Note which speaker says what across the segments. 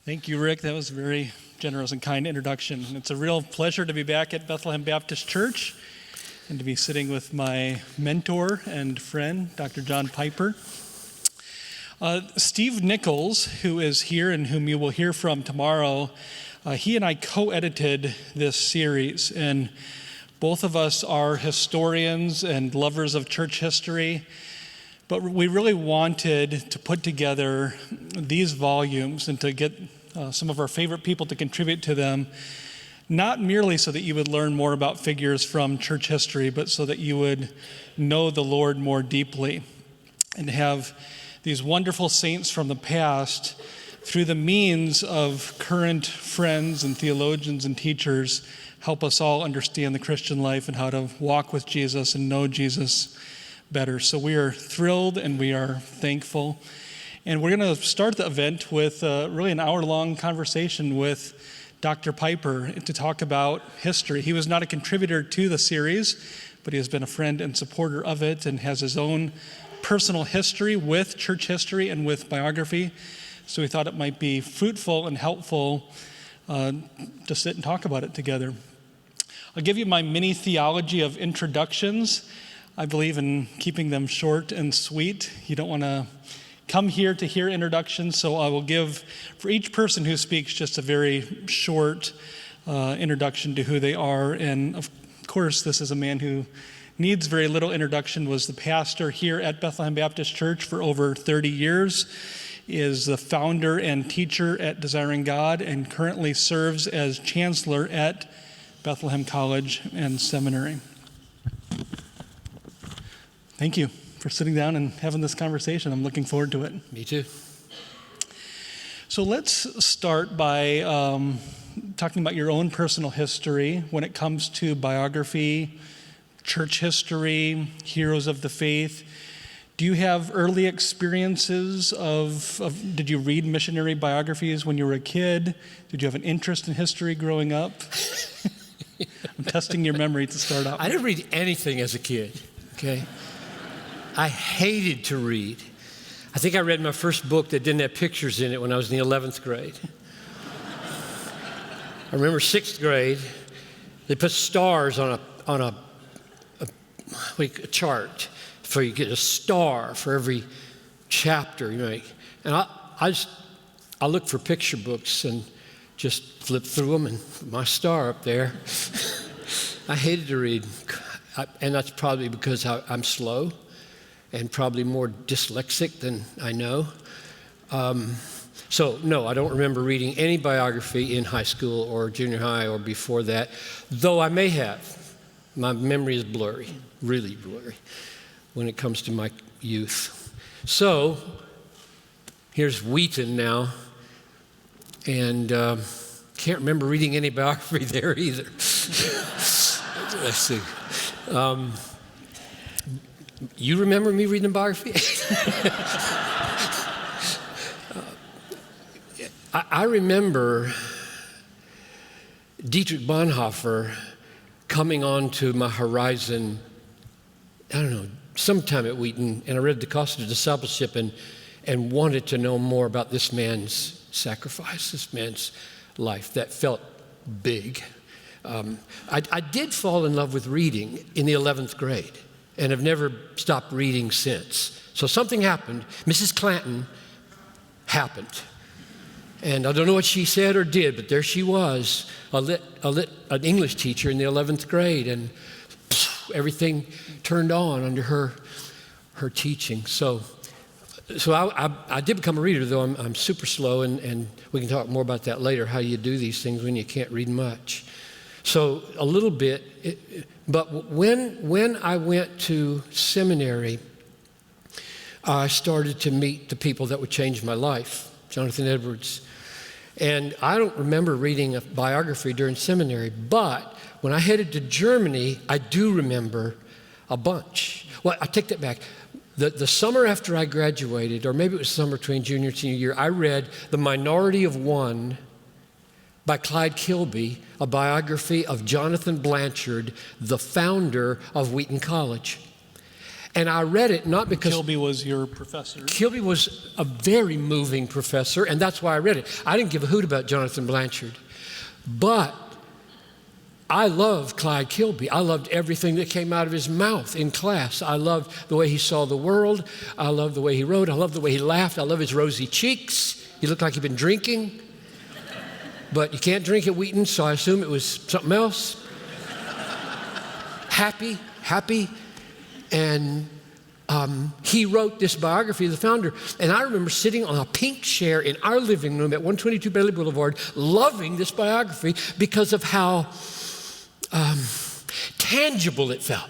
Speaker 1: Thank you, Rick. That was a very generous and kind introduction. It's a real pleasure to be back at Bethlehem Baptist Church and to be sitting with my mentor and friend, Dr. John Piper. Steve Nichols, who is here and whom you will hear from tomorrow, he and I co-edited this series, and both of us are historians and lovers of church history. But we really wanted to put together these volumes and to get some of our favorite people to contribute to them, not merely so that you would learn more about figures from church history, but so that you would know the Lord more deeply and have these wonderful saints from the past through the means of current friends and theologians and teachers help us all understand the Christian life and how to walk with Jesus and know Jesus better. So we are thrilled and we are thankful. And we're going to start the event with really an hour-long conversation with Dr. Piper to talk about history. He was not a contributor to the series, but he has been a friend and supporter of it and has his own personal history with church history and with biography. So we thought it might be fruitful and helpful to sit and talk about it together. I'll give you my mini theology of introductions. I believe in keeping them short and sweet. You don't want to come here to hear introductions, so I will give, for each person who speaks, just a very short introduction to who they are. And of course, this is a man who needs very little introduction, was the pastor here at Bethlehem Baptist Church for over 30 years, is the founder and teacher at Desiring God, and currently serves as chancellor at Bethlehem College and Seminary. Thank you for sitting down and having this conversation. I'm looking forward to it.
Speaker 2: Me too.
Speaker 1: So let's start by talking about your own personal history when it comes to biography, church history, heroes of the faith. Do you have early experiences did you read missionary biographies when you were a kid? Did you have an interest in history growing up? I'm testing your memory to start out.
Speaker 2: I didn't read anything as a kid, okay? I hated to read. I think I read my first book that didn't have pictures in it when I was in the 11th grade. I remember 6th grade, they put stars on a chart, so you get a star for every chapter you make. And I looked for picture books and just flipped through them and put my star up there. I hated to read, and that's probably because I'm slow and probably more dyslexic than I know. So no, I don't remember reading any biography in high school or junior high or before that, though I may have. My memory is blurry, really blurry, when it comes to my youth. So here's Wheaton now, and can't remember reading any biography there either. Let's see. You remember me reading a biography? I remember Dietrich Bonhoeffer coming onto my horizon, I don't know, sometime at Wheaton, and I read The Cost of Discipleship and wanted to know more about this man's sacrifice, this man's life. That felt big. I did fall in love with reading in the 11th grade and have never stopped reading since. So something happened. Mrs. Clanton happened. And I don't know what she said or did, but there she was, an English teacher in the 11th grade, and everything turned on under her teaching. So I did become a reader, though I'm super slow, and we can talk more about that later, how you do these things when you can't read much. So a little bit, but when I went to seminary, I started to meet the people that would change my life, Jonathan Edwards. And I don't remember reading a biography during seminary, but when I headed to Germany, I do remember a bunch. Well, I take that back. The summer after I graduated, or maybe it was summer between junior and senior year, I read The Minority of One by Clyde Kilby, a biography of Jonathan Blanchard, the founder of Wheaton College. And I read it not because
Speaker 1: Kilby was your professor.
Speaker 2: Kilby was a very moving professor, and that's why I read it. I didn't give a hoot about Jonathan Blanchard, but I loved Clyde Kilby. I loved everything that came out of his mouth in class. I loved the way he saw the world. I loved the way he wrote. I loved the way he laughed. I love his rosy cheeks. He looked like he'd been drinking, but you can't drink at Wheaton, so I assume it was something else. Happy. And he wrote this biography of the founder. And I remember sitting on a pink chair in our living room at 122 Bailey Boulevard, loving this biography because of how tangible it felt,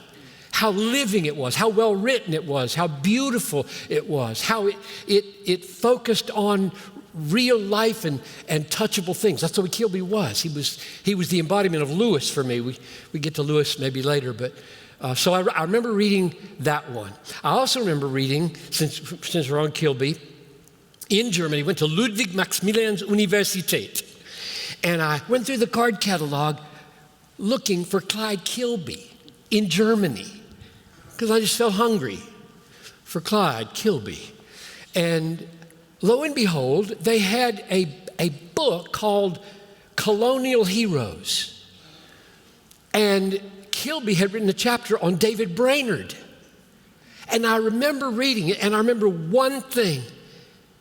Speaker 2: how living it was, how well written it was, how beautiful it was, how it focused on real life and touchable things. That's what Kilby was. He was the embodiment of Lewis for me. We get to Lewis maybe later, but so I remember reading that one. I also remember reading, since we're on Kilby, in Germany, went to Ludwig Maximilians Universität, and I went through the card catalog looking for Clyde Kilby in Germany because I just felt hungry for Clyde Kilby. And lo and behold, they had a book called Colonial Heroes. And Kilby had written a chapter on David Brainerd. And I remember reading it, and I remember one thing,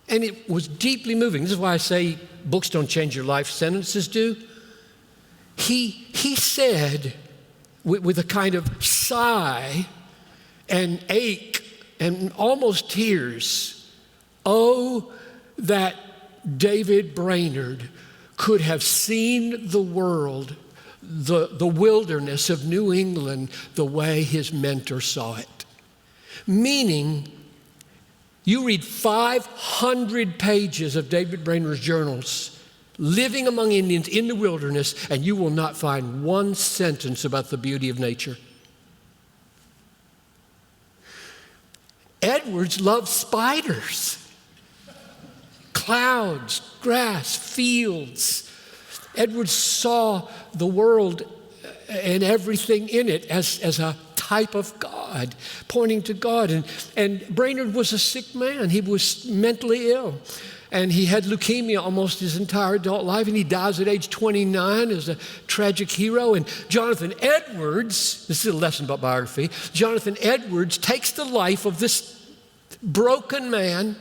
Speaker 2: and it was deeply moving. This is why I say books don't change your life, sentences do. He said, with a kind of sigh and ache and almost tears, oh, that David Brainerd could have seen the world, the wilderness of New England, the way his mentor saw it. Meaning, you read 500 pages of David Brainerd's journals, living among Indians in the wilderness, and you will not find one sentence about the beauty of nature. Edwards loved spiders, clouds, grass, fields. Edwards saw the world and everything in it as a type of God, pointing to God. And Brainerd was a sick man. He was mentally ill. And he had leukemia almost his entire adult life, and he dies at age 29 as a tragic hero. And Jonathan Edwards, this is a lesson about biography, Jonathan Edwards takes the life of this broken man,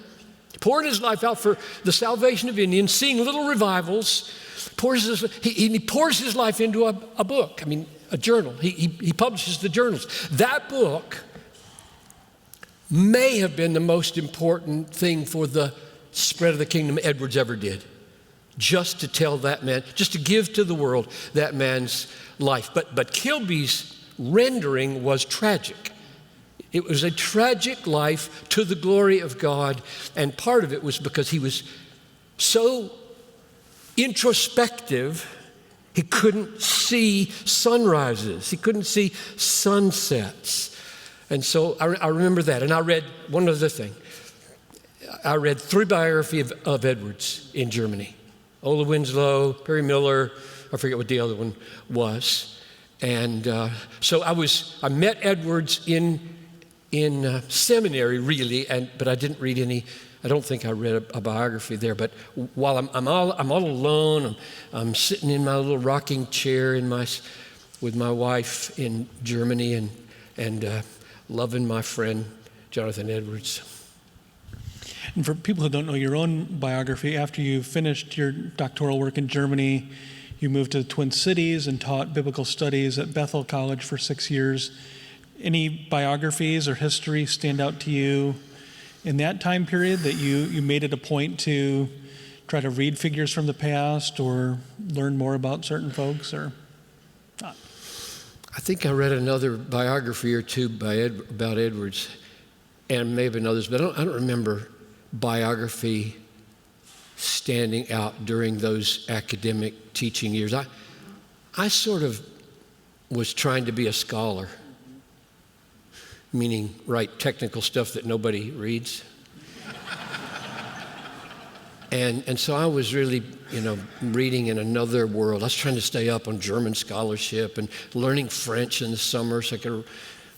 Speaker 2: pouring his life out for the salvation of Indians, seeing little revivals, he pours his life into a book, a journal. He publishes the journals. That book may have been the most important thing for the spread of the kingdom Edwards ever did, just to tell that man, just to give to the world that man's life. But Kilby's rendering was tragic. It was a tragic life to the glory of God, and part of it was because he was so introspective, he couldn't see sunrises, he couldn't see sunsets. And so I remember that, and I read one other thing. I read 3 biographies of Edwards in Germany. Ola Winslow, Perry Miller, I forget what the other one was. And so I met Edwards in seminary, really, but I didn't read any. I don't think I read a biography there. But while I'm all alone, I'm sitting in my little rocking chair with my wife in Germany and loving my friend Jonathan Edwards.
Speaker 1: And for people who don't know your own biography, after you finished your doctoral work in Germany, you moved to the Twin Cities and taught biblical studies at Bethel College for 6 years. Any biographies or history stand out to you in that time period that you made it a point to try to read figures from the past or learn more about certain folks, or not?
Speaker 2: I think I read another biography or two about Edwards, and maybe others, but I don't remember biography standing out during those academic teaching years. I sort of was trying to be a scholar, meaning write technical stuff that nobody reads. And so I was really, reading in another world. I was trying to stay up on German scholarship and learning French in the summer so I could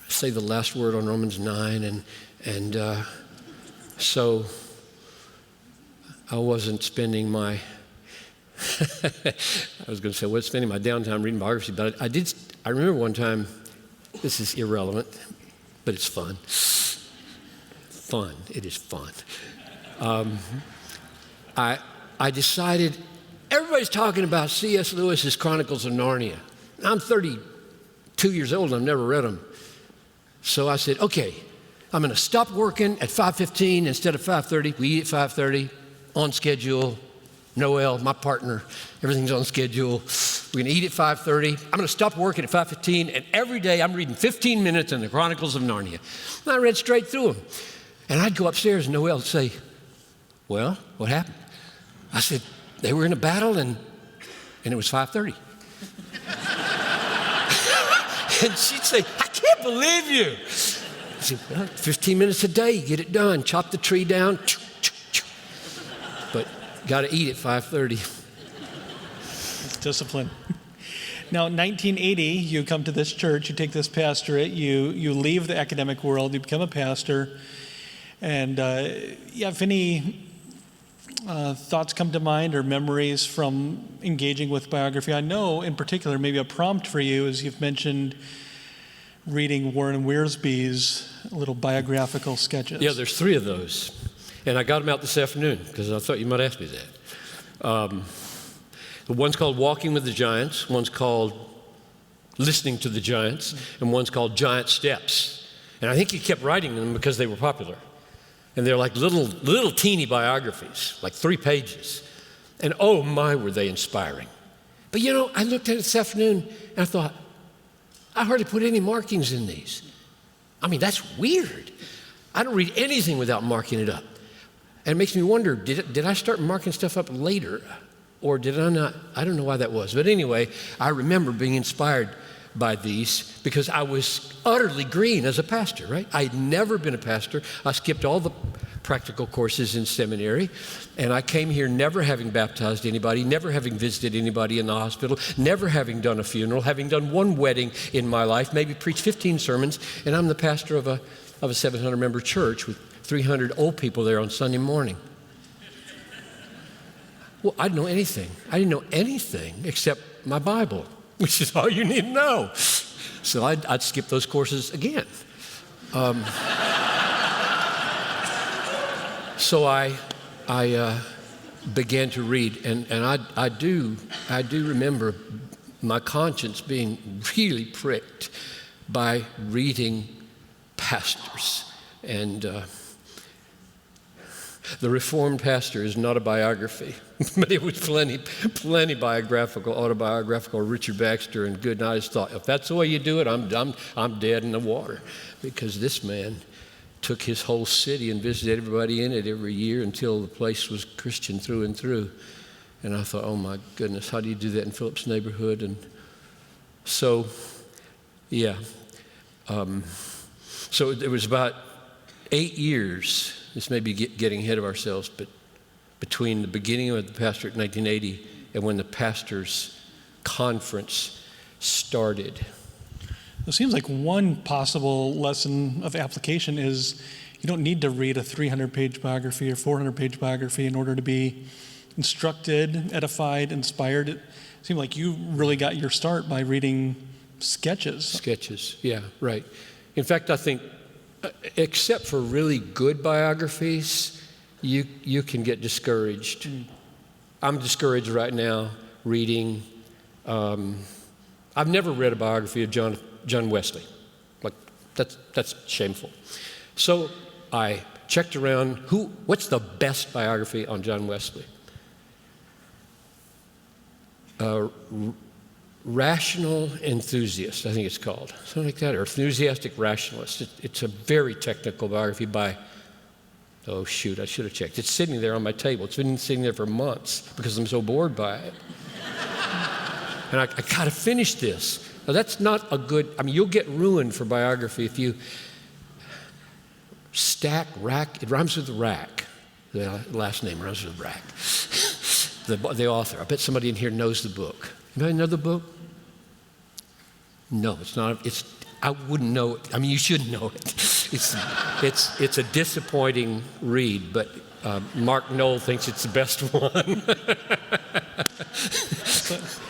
Speaker 2: say the last word on Romans 9, and so I wasn't spending my I was going to say, I wasn't spending my downtime reading biography, but I remember one time, this is irrelevant, but it's fun. It is fun. I decided, everybody's talking about C.S. Lewis's Chronicles of Narnia. I'm 32 years old and I've never read them. So I said, okay, I'm going to stop working at 5:15 instead of 5:30. We eat at 5:30, on schedule. Noel, my partner, everything's on schedule. We're going to eat at 5:30. I'm going to stop working at 5:15, and every day I'm reading 15 minutes in the Chronicles of Narnia. And I read straight through them. And I'd go upstairs and Noel would say, well, what happened? I said, they were in a battle and it was 5:30. And she'd say, I can't believe you. I said, well, 15 minutes a day, get it done. Chop the tree down. But got to eat at 5:30.
Speaker 1: It's discipline. Now, in 1980, you come to this church, you take this pastorate, you leave the academic world, you become a pastor. And if any thoughts come to mind or memories from engaging with biography, I know in particular maybe a prompt for you is you've mentioned reading Warren Wiersbe's little biographical sketches.
Speaker 2: Yeah, there's 3 of those. And I got them out this afternoon because I thought you might ask me that. The one's called Walking with the Giants, one's called Listening to the Giants, and one's called Giant Steps. And I think he kept writing them because they were popular. And they're like little teeny biographies, like 3 pages. And oh my, were they inspiring. But you know, I looked at it this afternoon and I thought, I hardly put any markings in these. I mean, that's weird. I don't read anything without marking it up. And it makes me wonder, did I start marking stuff up later? Or did I not? I don't know why that was. But anyway, I remember being inspired by these because I was utterly green as a pastor, right? I'd never been a pastor. I skipped all the practical courses in seminary, and I came here never having baptized anybody, never having visited anybody in the hospital, never having done a funeral, having done 1 wedding in my life, maybe preached 15 sermons, and I'm the pastor of a 700-member church with 300 old people there on Sunday morning. Well, I didn't know anything. I didn't know anything except my Bible, which is all you need to know. So I'd skip those courses again. So I began to read, and I do remember my conscience being really pricked by reading pastors. And The Reformed Pastor is not a biography, but it was plenty biographical, autobiographical, Richard Baxter and good. And I just thought, if that's the way you do it, I'm dead in the water, because this man took his whole city and visited everybody in it every year until the place was Christian through and through. And I thought, oh my goodness, how do you do that in Philip's neighborhood? And so, yeah. So it was about 8 years. This may be getting ahead of ourselves, but between the beginning of the pastorate in 1980 and when the pastors' conference started.
Speaker 1: It seems like one possible lesson of application is you don't need to read a 300-page biography or 400-page biography in order to be instructed, edified, inspired. It seemed like you really got your start by reading sketches. Sketches,
Speaker 2: yeah, right. In fact, I think except for really good biographies, you can get discouraged. I'm discouraged right now reading. I've never read a biography of John Wesley. Like that's shameful. So I checked around. What's the best biography on John Wesley? Rational Enthusiast, I think it's called, something like that, or Enthusiastic Rationalist. It's a very technical biography by, oh shoot, I should have checked. It's sitting there on my table. It's been sitting there for months because I'm so bored by it. And I got to finish this. Now that's not a good, you'll get ruined for biography if you rack, it rhymes with rack. The last name rhymes with rack. The author, I bet somebody in here knows the book. Anybody know the book? No, it's not. It's I wouldn't know it. I mean, you should know it. It's a disappointing read, but Mark Knoll thinks it's the best one.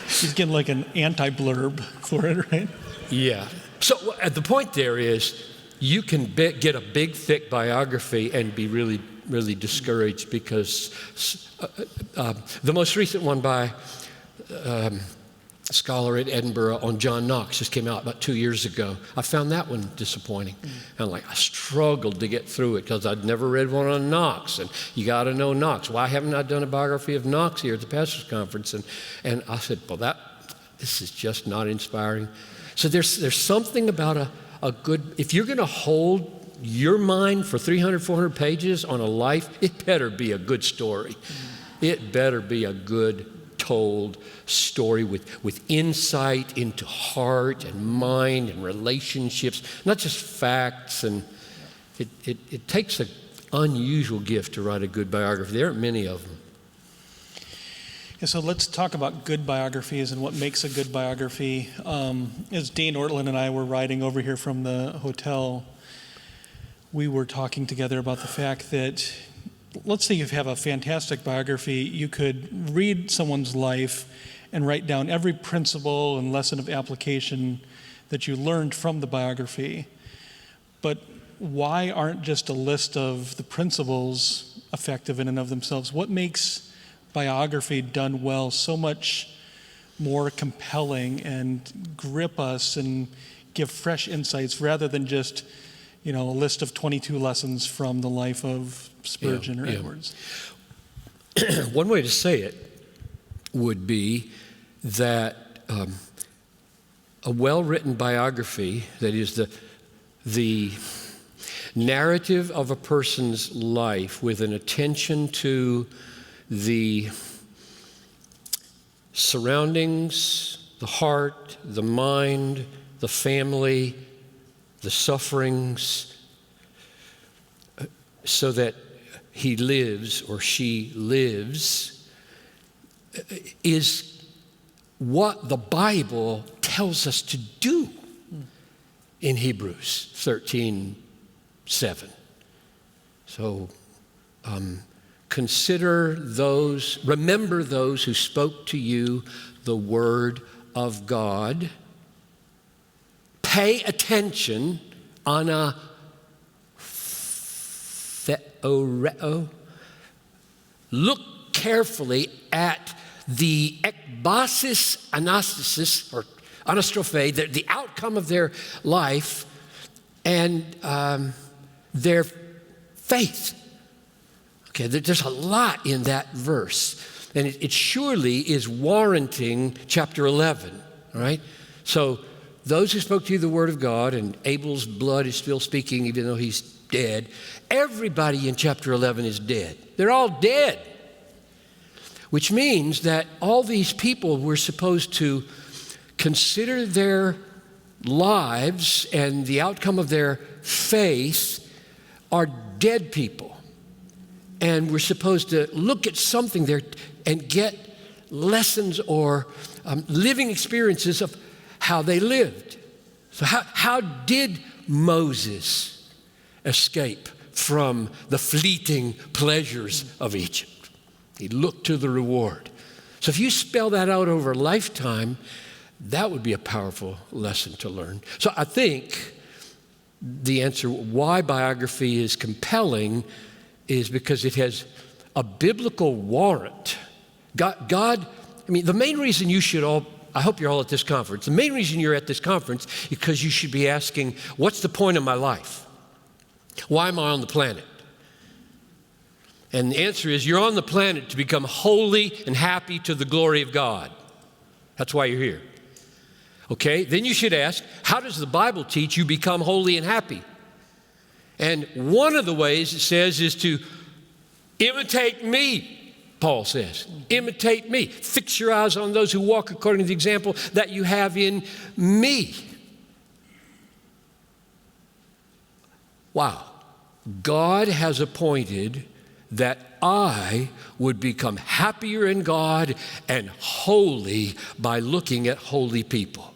Speaker 1: He's getting like an anti-blurb for it, right?
Speaker 2: Yeah. So the point there is you can get a big, thick biography and be really, really discouraged because the most recent one by a scholar at Edinburgh on John Knox just came out about 2 years ago. I found that one disappointing. And I struggled to get through it because I'd never read one on Knox. And you got to know Knox. Why haven't I done a biography of Knox here at the Pastors Conference? And I said, well, this is just not inspiring. So there's something about a good, if you're going to hold your mind for 300, 400 pages on a life, it better be a good story. It better be a good told story with insight into heart and mind and relationships, not just facts. And it takes an unusual gift to write a good biography. There aren't many of them.
Speaker 1: Yeah, so let's talk about good biographies and what makes a good biography. As Dane Ortland and I were riding over here from the hotel, we were talking together about the fact that, let's say you have a fantastic biography, you could read someone's life and write down every principle and lesson of application that you learned from the biography. But why aren't just a list of the principles effective in and of themselves? What makes biography done well so much more compelling and grip us and give fresh insights rather than just, a list of 22 lessons from the life of Spurgeon or Edwards?
Speaker 2: One way to say it would be that a well-written biography, that is the narrative of a person's life with an attention to the surroundings, the heart, the mind, the family, the sufferings, so that he lives or she lives, is what the Bible tells us to do in Hebrews 13:7. So remember those who spoke to you the word of God. Pay attention, ana theoreo. Look carefully at the ekbasis anastasis, or anastrophe, the outcome of their life and their faith. Okay, there's a lot in that verse, and it surely is warranting chapter 11, all right? So those who spoke to you the word of God, and Abel's blood is still speaking even though he's dead. Everybody in chapter 11 is dead. They're all dead, which means that all these people were supposed to consider their lives and the outcome of their faith are dead people. And we're supposed to look at something there and get lessons or living experiences of how they lived. So how did Moses escape from the fleeting pleasures of Egypt? He looked to the reward. So if you spell that out over a lifetime, that would be a powerful lesson to learn. So I think the answer why biography is compelling is because it has a biblical warrant. God, the main reason you should all, I hope you're all at this conference, the main reason you're at this conference is because you should be asking, what's the point of my life? Why am I on the planet? And the answer is, you're on the planet to become holy and happy to the glory of God. That's why you're here. Okay, then you should ask, how does the Bible teach you become holy and happy? And one of the ways it says is to imitate me, Paul says. Imitate me. Fix your eyes on those who walk according to the example that you have in me. Wow. God has appointed that I would become happier in God and holy by looking at holy people.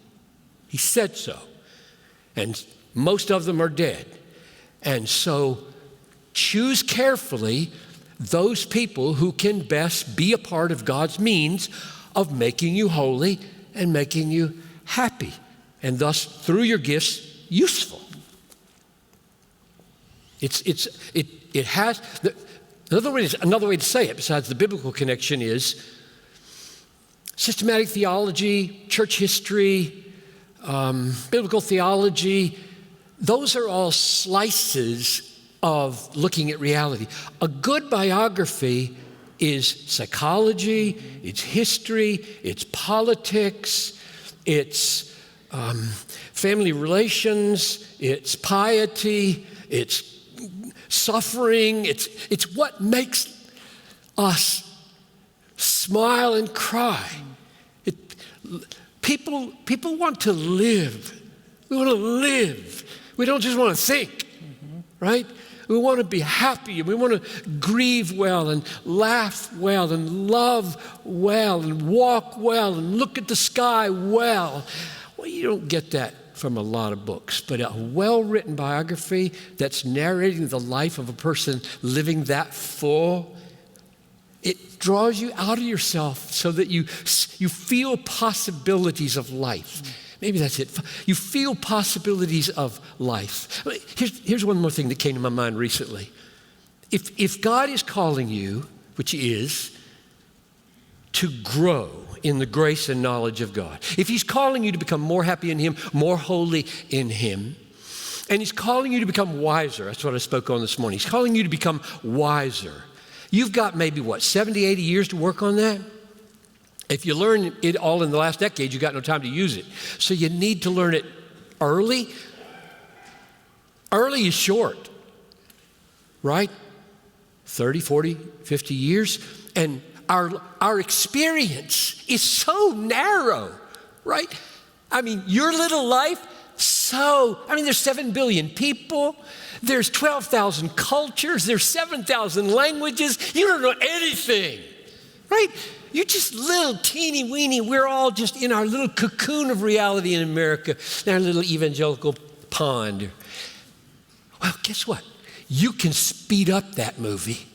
Speaker 2: He said so. and most of them are dead. And so choose carefully those people who can best be a part of God's means of making you holy and making you happy, and thus, through your gifts, useful. It has, another way to say it, besides the biblical connection, is systematic theology, church history, biblical theology. Those are all slices of looking at reality. A good biography is psychology, it's history, it's politics, it's family relations, it's piety, it's suffering, it's what makes us smile and cry. People want to live. We want to live. We don't just want to think, right? We want to be happy, and we want to grieve well and laugh well and love well and walk well and look at the sky well. Well, you don't get that from a lot of books, but a well-written biography that's narrating the life of a person living that full, it draws you out of yourself so that you feel possibilities of life. Maybe that's it. You feel possibilities of life. Here's one more thing that came to my mind recently. If God is calling you, which He is, to grow in the grace and knowledge of God, if He's calling you to become more happy in Him, more holy in Him, and He's calling you to become wiser, that's what I spoke on this morning. He's calling you to become wiser. You've got maybe, 70, 80 years to work on that? If you learn it all in the last decade, you've got no time to use it. So you need to learn it early. Early is short, right? 30, 40, 50 years. And our experience is so narrow, right? I mean, your little life, there's 7 billion people. There's 12,000 cultures. There's 7,000 languages. You don't know anything, right? You're just little teeny weeny. We're all just in our little cocoon of reality in America, in our little evangelical pond. Well, guess what? You can speed up that movie.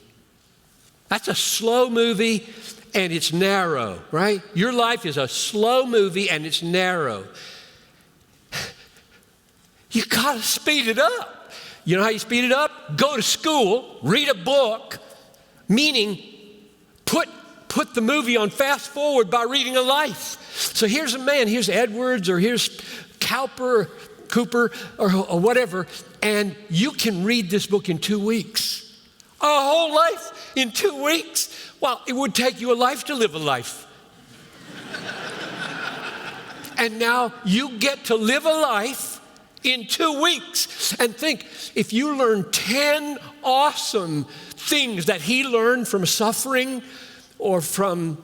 Speaker 2: That's a slow movie and it's narrow, right? Your life is a slow movie and it's narrow. You gotta speed it up. You know how you speed it up? Go to school, read a book, meaning put the movie on fast forward by reading a life. So here's a man, here's Edwards or here's Cooper or whatever, and you can read this book in 2 weeks. A whole life in 2 weeks. Well, it would take you a life to live a life. And now you get to live a life in 2 weeks. And think, if you learn 10 awesome things that he learned from suffering or from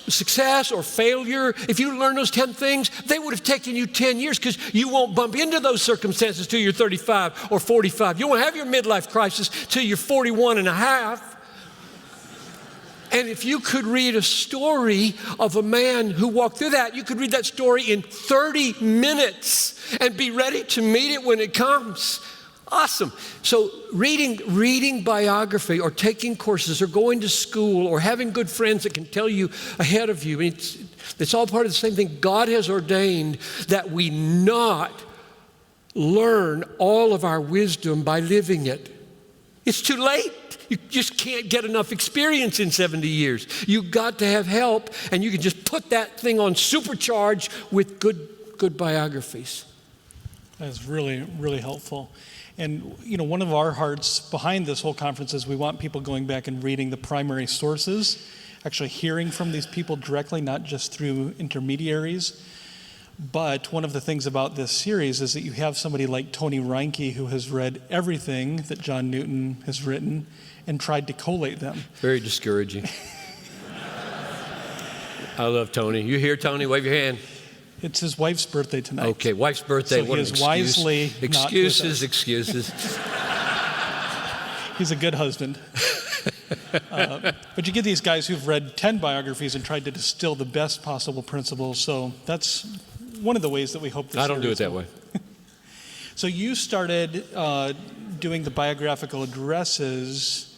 Speaker 2: success or failure, if you learn those 10 things, they would have taken you 10 years because you won't bump into those circumstances till you're 35 or 45. You won't have your midlife crisis till you're 41 and a half. And if you could read a story of a man who walked through that, you could read that story in 30 minutes and be ready to meet it when it comes. Awesome. So reading biography or taking courses or going to school or having good friends that can tell you ahead of you, it's all part of the same thing. God has ordained that we not learn all of our wisdom by living it. It's too late. You just can't get enough experience in 70 years. You've got to have help, and you can just put that thing on supercharge with good biographies.
Speaker 1: That's really, really helpful. And, one of our hearts behind this whole conference is we want people going back and reading the primary sources, actually hearing from these people directly, not just through intermediaries. But one of the things about this series is that you have somebody like Tony Reinke who has read everything that John Newton has written and tried to collate them.
Speaker 2: Very discouraging. I love Tony. You here, Tony? Wave your hand.
Speaker 1: It's his wife's birthday tonight.
Speaker 2: Okay, wife's birthday.
Speaker 1: So
Speaker 2: what
Speaker 1: he is wisely
Speaker 2: excuses.
Speaker 1: He's a good husband. But you get these guys who've read 10 biographies and tried to distill the best possible principles. So that's one of the ways that we hope this
Speaker 2: I don't do it that way.
Speaker 1: So you started doing the biographical addresses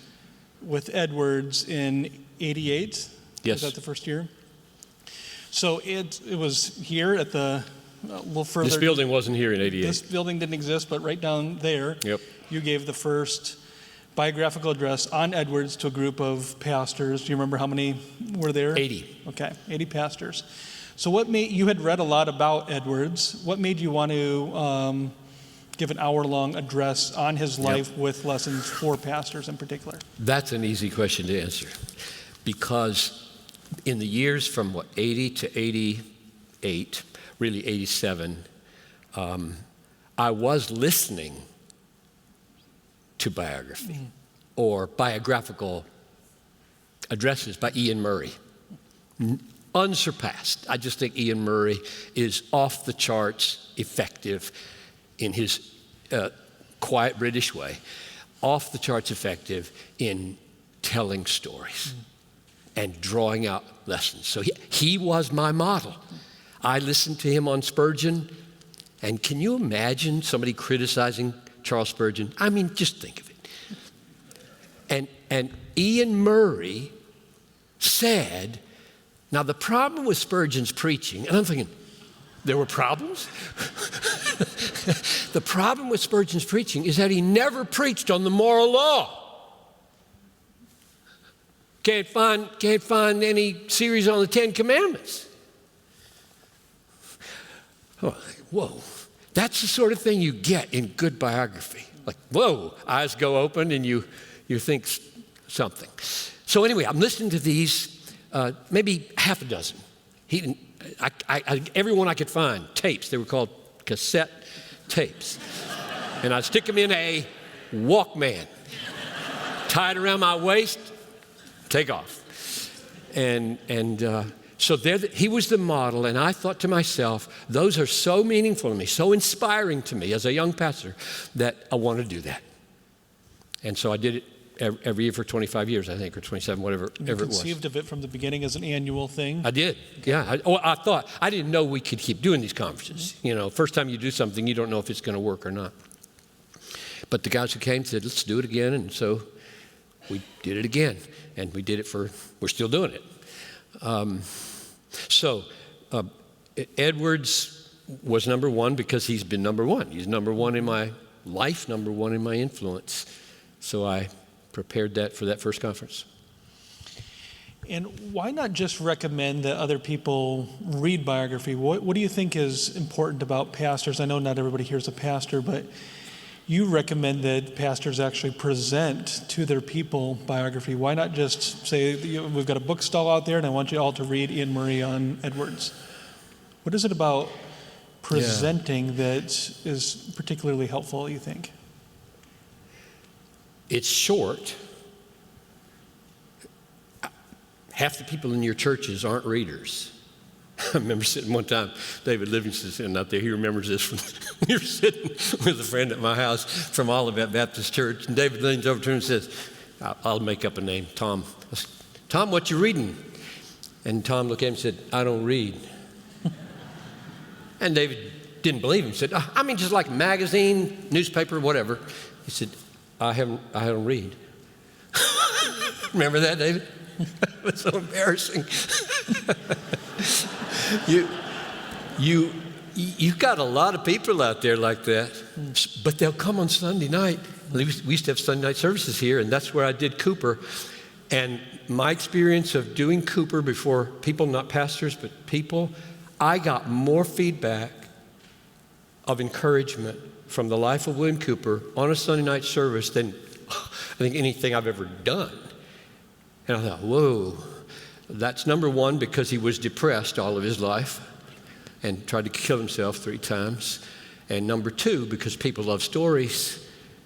Speaker 1: with Edwards in 88?
Speaker 2: Yes.
Speaker 1: Was that the first year? So it was here at the, a little further.
Speaker 2: This building wasn't here in 88.
Speaker 1: This building didn't exist, but right down there,
Speaker 2: Yep.
Speaker 1: you gave the first biographical address on Edwards to a group of pastors. Do you remember how many were there?
Speaker 2: 80.
Speaker 1: Okay, 80 pastors. So what made, you had read a lot about Edwards. What made you want to give an hour-long address on his life with lessons for pastors in particular?
Speaker 2: That's an easy question to answer, because in the years from 80 to 88, really 87, I was listening to biography or biographical addresses by Ian Murray. Unsurpassed. I just think Ian Murray is off the charts effective in his quiet British way, off the charts effective in telling stories and drawing out lessons. So he was my model. I listened to him on Spurgeon, and can you imagine somebody criticizing Charles Spurgeon? I mean, just think of it. And Ian Murray said, now the problem with Spurgeon's preaching, and I'm thinking, there were problems? The problem with Spurgeon's preaching is that he never preached on the moral law. Can't find any series on the Ten Commandments. Oh, whoa, that's the sort of thing you get in good biography. Like, whoa, eyes go open and you think something. So anyway, I'm listening to these, maybe half a dozen. Everyone I could find, tapes. They were called cassette tapes. And I'd stick them in a Walkman, tie it around my waist, take off. So there, he was the model, and I thought to myself, those are so meaningful to me, so inspiring to me as a young pastor, that I want to do that. And so I did it every year for 25 years, I think, or 27, whatever it was.
Speaker 1: You conceived of it from the beginning as an annual thing?
Speaker 2: I did, yeah. I didn't know we could keep doing these conferences. You know, first time you do something, you don't know if it's going to work or not. But the guys who came said, let's do it again, and so we did it again. And we did it we're still doing it. Edwards was number one because he's been number one. He's number one in my life, number one in my influence. So I prepared that for that first conference.
Speaker 1: And why not just recommend that other people read biography? What do you think is important about pastors? I know not everybody here is a pastor, but you recommend that pastors actually present to their people biography. Why not just say, we've got a book stall out there and I want you all to read Ian Murray on Edwards? What is it about presenting that is particularly helpful, you think?
Speaker 2: It's short. Half the people in your churches aren't readers. I remember sitting one time, David Livingston sitting out there, he remembers this when we were sitting with a friend at my house from Olivet Baptist Church, and David leans over to him and says, I'll make up a name, Tom. I said, Tom, what you reading? And Tom looked at him and said, I don't read. And David didn't believe him. He said, I mean, just like magazine, newspaper, whatever. He said, I don't read. Remember that, David? It was so embarrassing. You've got a lot of people out there like that, but they'll come on Sunday night. We used to have Sunday night services here, and that's where I did Cooper. And my experience of doing Cooper before people, not pastors, but people, I got more feedback of encouragement from the life of William Cooper on a Sunday night service than I think anything I've ever done. And I thought, whoa, that's number one, because he was depressed all of his life and tried to kill himself 3 times. And number two, because people love stories,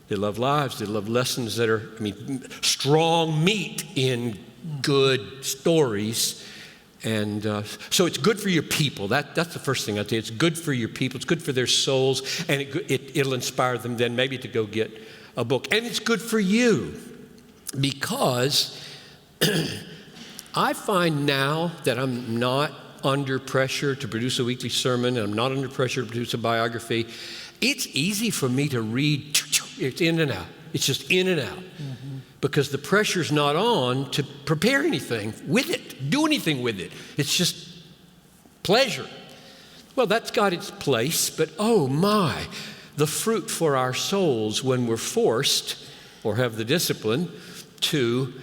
Speaker 2: they love lives, they love lessons that are, strong meat in good stories. And so it's good for your people. That's the first thing I'd say. It's good for your people. It's good for their souls. And it'll inspire them then maybe to go get a book. And it's good for you, because I find now that I'm not under pressure to produce a weekly sermon, and I'm not under pressure to produce a biography, it's easy for me to read. It's in and out. It's just in and out. Because the pressure's not on to prepare anything with it, do anything with it. It's just pleasure. Well, that's got its place, but oh my, the fruit for our souls when we're forced or have the discipline to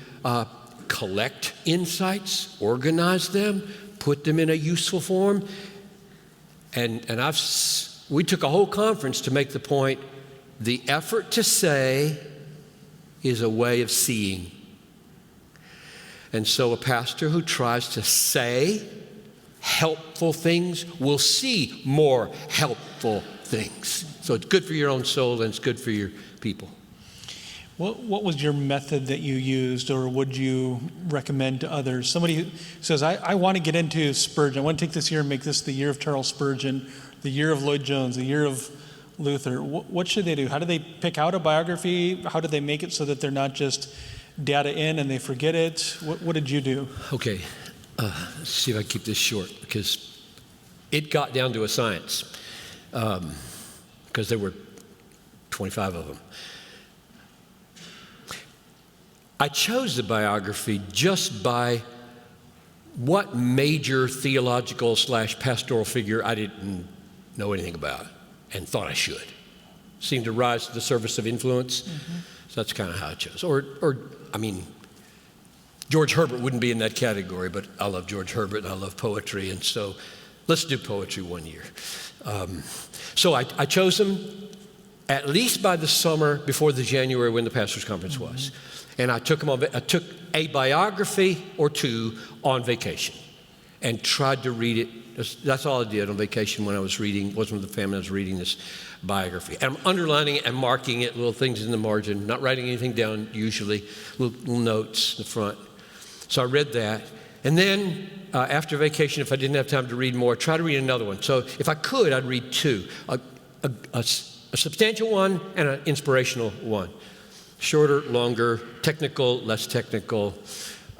Speaker 2: collect insights, organize them, put them in a useful form. And we took a whole conference to make the point, the effort to say is a way of seeing. And so a pastor who tries to say helpful things will see more helpful things. So it's good for your own soul and it's good for your people.
Speaker 1: What was your method that you used, or would you recommend to others? Somebody who says, I want to get into Spurgeon. I want to take this year and make this the year of Charles Spurgeon, the year of Lloyd Jones, the year of Luther. What should they do? How do they pick out a biography? How do they make it so that they're not just data in and they forget it? What did you do?
Speaker 2: Okay, let's see if I keep this short, because it got down to a science, because there were 25 of them. I chose the biography just by what major theological / pastoral figure I didn't know anything about and thought I should. Seemed to rise to the surface of influence. So that's kind of how I chose. I mean, George Herbert wouldn't be in that category, but I love George Herbert and I love poetry, and so let's do poetry one year. So I chose them at least by the summer before the January when the pastors' conference was. And I took a biography or two on vacation and tried to read it. That's all I did on vacation when I was reading, wasn't with the family, I was reading this biography. And I'm underlining it and marking it, little things in the margin, not writing anything down usually, little notes in the front. So I read that. And then after vacation, if I didn't have time to read more, try to read another one. So if I could, I'd read two, a substantial one and an inspirational one. Shorter, longer, technical, less technical,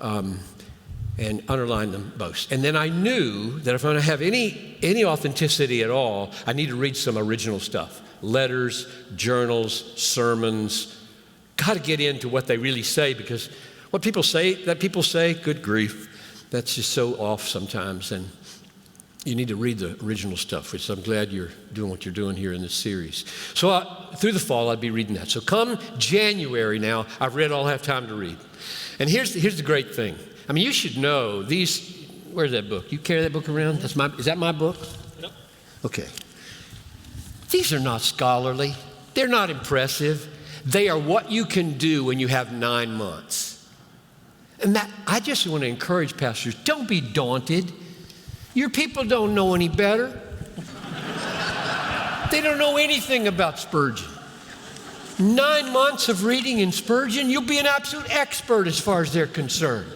Speaker 2: and underline them both. And then I knew that if I'm going to have any authenticity at all, I need to read some original stuff. Letters, journals, sermons. Got to get into what they really say, because what people say, good grief, that's just so off sometimes. And you need to read the original stuff, which I'm glad you're doing what you're doing here in this series. So through the fall, I'd be reading that. So come January now, I've read all I have time to read. And here's the great thing. I mean, you should know these. Where's that book? You carry that book around? Is that my book?
Speaker 1: Nope.
Speaker 2: Okay. These are not scholarly. They're not impressive. They are what you can do when you have 9 months. And I just want to encourage pastors, don't be daunted. Your people don't know any better. They don't know anything about Spurgeon. 9 months of reading in Spurgeon, you'll be an absolute expert as far as they're concerned.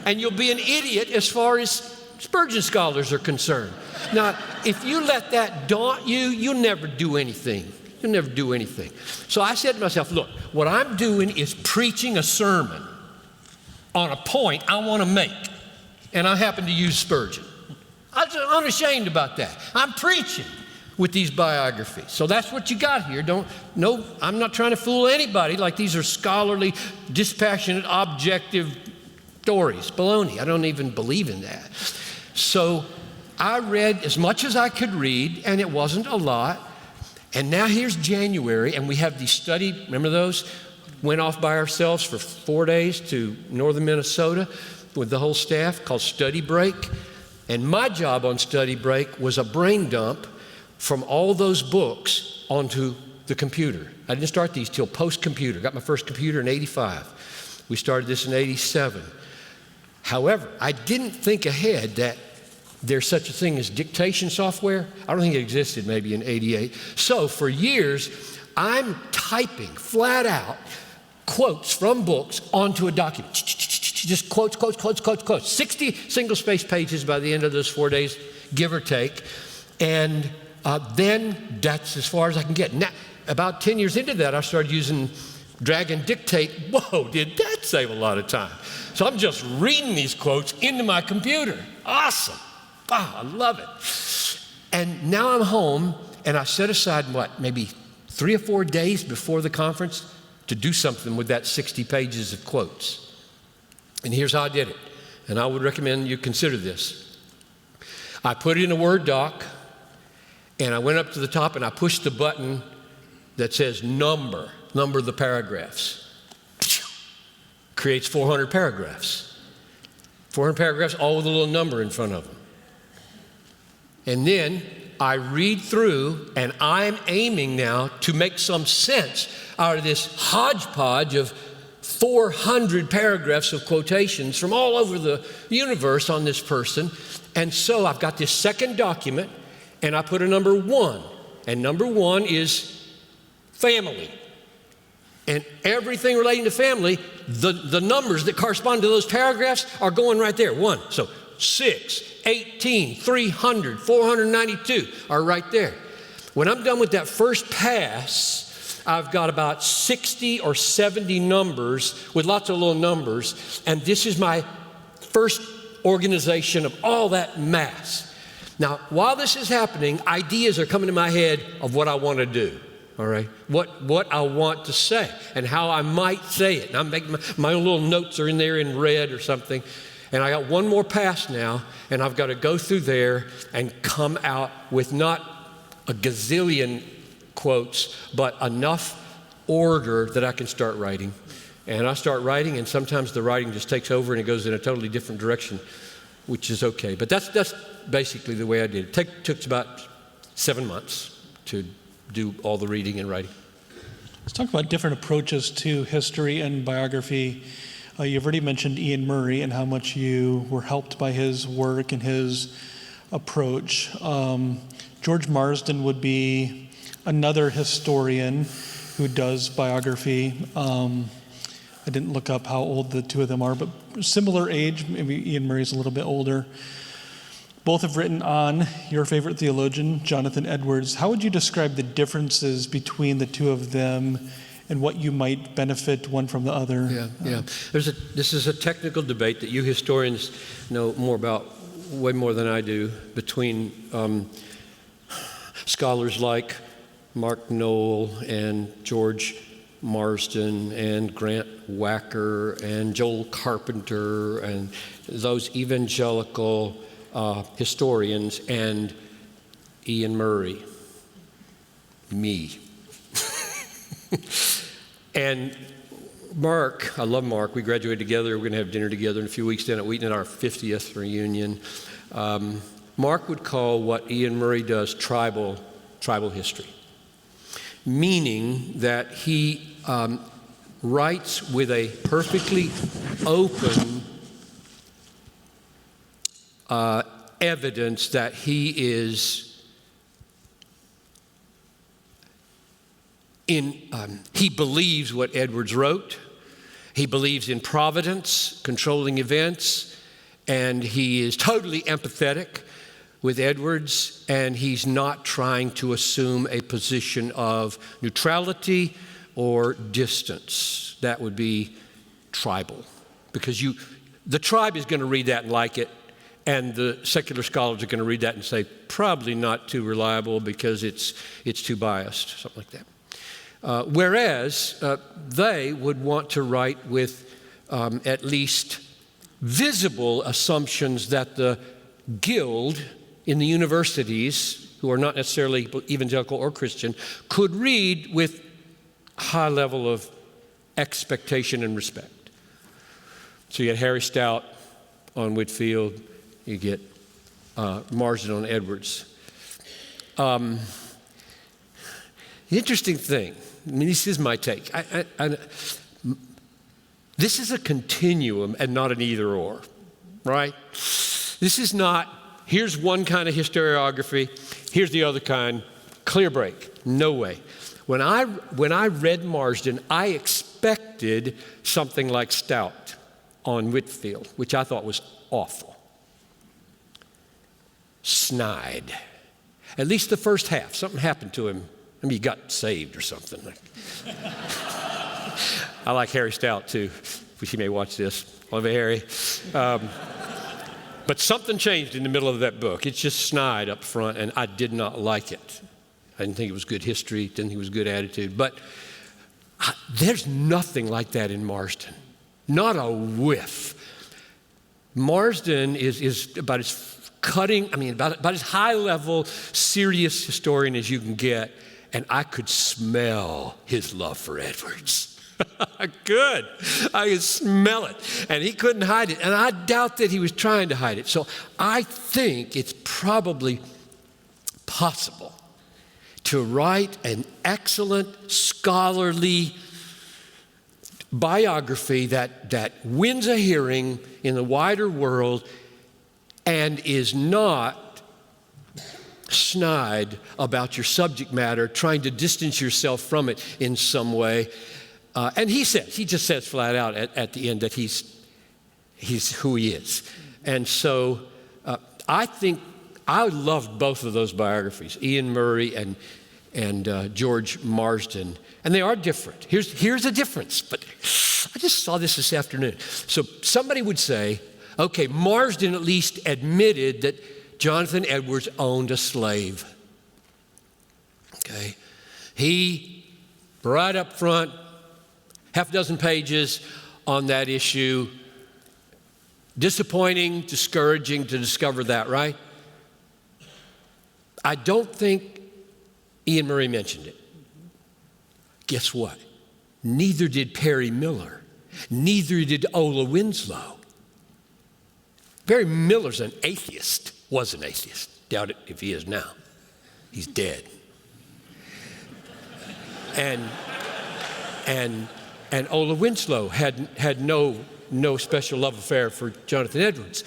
Speaker 2: And you'll be an idiot as far as Spurgeon scholars are concerned. Now, if you let that daunt you, you'll never do anything. You'll never do anything. So I said to myself, look, what I'm doing is preaching a sermon on a point I want to make. And I happen to use Spurgeon. I'm unashamed about that. I'm preaching with these biographies. So that's what you got here. I'm not trying to fool anybody like these are scholarly, dispassionate, objective stories. Baloney. I don't even believe in that. So I read as much as I could read, and it wasn't a lot. And now here's January, and we have these remember those? Went off by ourselves for 4 days to northern Minnesota with the whole staff, called Study Break. And my job on Study Break was a brain dump from all those books onto the computer. I didn't start these till post-computer. Got my first computer in 85. We started this in 87. However, I didn't think ahead that there's such a thing as dictation software. I don't think it existed maybe in 88. So for years, I'm typing flat out quotes from books onto a document. Just quotes. 60 single-space pages by the end of those 4 days, give or take. And then that's as far as I can get. Now, about 10 years into that, I started using drag and dictate. Whoa, did that save a lot of time. So I'm just reading these quotes into my computer. Awesome. I love it. And now I'm home, And I set aside, maybe 3 or 4 days before the conference to do something with that 60 pages of quotes. And here's how I did it. And I would recommend you consider this. I put it in a Word doc, and I went up to the top and I pushed the button that says number the paragraphs. Creates 400 paragraphs. 400 paragraphs, all with a little number in front of them. And then I read through, and I'm aiming now to make some sense out of this hodgepodge of 400 paragraphs of quotations from all over the universe on this person. And so I've got this second document, and I put a number 1. And number 1 is family. And everything relating to family, the numbers that correspond to those paragraphs are going right there. 1. So 6, 18, 300, 492 are right there. When I'm done with that first pass, I've got about 60 or 70 numbers with lots of little numbers, and this is my first organization of all that mass. Now, while this is happening, ideas are coming to my head of what I want to do, all right? What I want to say and how I might say it. And I'm making my own little notes are in there in red or something. And I got one more pass now, and I've got to go through there and come out with not a gazillion quotes, but enough order that I can start writing. And I start writing, and sometimes the writing just takes over and it goes in a totally different direction, which is okay. But that's basically the way I did it. It took about 7 months to do all the reading and writing.
Speaker 1: Let's talk about different approaches to history and biography. You've already mentioned Ian Murray and how much you were helped by his work and his approach. George Marsden would be another historian who does biography. I didn't look up how old the two of them are, but similar age. Maybe Ian Murray's a little bit older. Both have written on your favorite theologian, Jonathan Edwards. How would you describe the differences between the two of them and what you might benefit one from the other?
Speaker 2: Yeah. This is a technical debate that you historians know more about, way more than I do, between scholars like Mark Noll and George Marsden and Grant Wacker and Joel Carpenter and those evangelical historians and Ian Murray, me. And Mark, I love Mark. We graduated together. We're going to have dinner together in a few weeks down at Wheaton at our 50th reunion. Mark would call what Ian Murray does tribal history, meaning that he writes with a perfectly open evidence that he is he believes what Edwards wrote. He believes in providence, controlling events, and he is totally empathetic with Edwards, and he's not trying to assume a position of neutrality or distance. That would be tribal, because the tribe is going to read that and like it, and the secular scholars are going to read that and say, probably not too reliable because it's too biased, something like that. Whereas they would want to write with at least visible assumptions that the guild in the universities, who are not necessarily evangelical or Christian, could read with high level of expectation and respect. So you get Harry Stout on Whitefield, you get Marsden on Edwards. The interesting thing, I mean, this is my take. This is a continuum and not an either or, right? This is not, here's one kind of historiography, here's the other kind, clear break, no way. When I read Marsden, I expected something like Stout on Whitefield, which I thought was awful. Snide. At least the first half, something happened to him. I mean, he got saved or something. I like Harry Stout, too. Wish he may watch this. Love you, Harry. But something changed in the middle of that book. It's just snide up front, and I did not like it. I didn't think it was good history, didn't think it was good attitude. But there's nothing like that in Marsden. Not a whiff. Marsden is about as about as high-level, serious historian as you can get, and I could smell his love for Edwards. I could smell it, and he couldn't hide it, and I doubt that he was trying to hide it. So I think it's probably possible to write an excellent scholarly biography that wins a hearing in the wider world and is not snide about your subject matter, trying to distance yourself from it in some way. And he just says flat out at the end that he's who he is. And so I think I loved both of those biographies, Ian Murray and George Marsden. And they are different. Here's a difference, but I just saw this afternoon. So somebody would say, okay, Marsden at least admitted that Jonathan Edwards owned a slave. Okay. He, right up front, half a dozen pages on that issue. Disappointing, discouraging to discover that, right? I don't think Ian Murray mentioned it. Guess what? Neither did Perry Miller. Neither did Ola Winslow. Perry Miller's an atheist, was an atheist. Doubt it if he is now. He's dead. And Ola Winslow had no special love affair for Jonathan Edwards.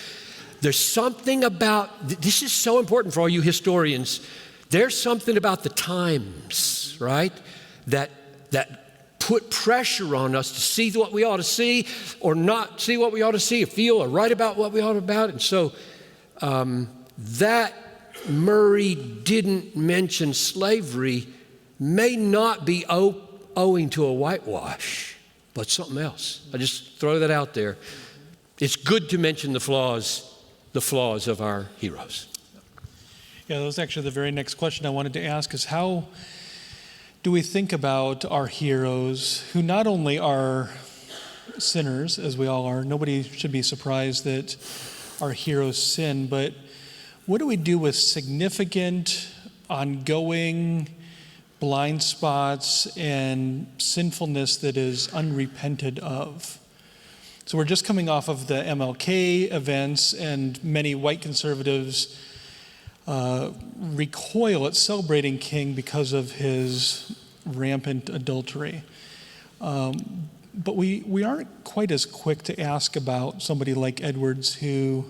Speaker 2: There's something about, this is so important for all you historians, there's something about the times, right, that put pressure on us to see what we ought to see or not see what we ought to see, or feel or write about what we ought to about. And so that Murray didn't mention slavery may not be owing to a whitewash, but something else. I just throw that out there. It's good to mention the flaws of our heroes.
Speaker 1: Yeah, that was actually the very next question I wanted to ask, is how do we think about our heroes who not only are sinners, as we all are, nobody should be surprised that our heroes sin, but what do we do with significant, ongoing blind spots and sinfulness that is unrepented of? So we're just coming off of the MLK events, and many white conservatives recoil at celebrating King because of his rampant adultery. But we aren't quite as quick to ask about somebody like Edwards who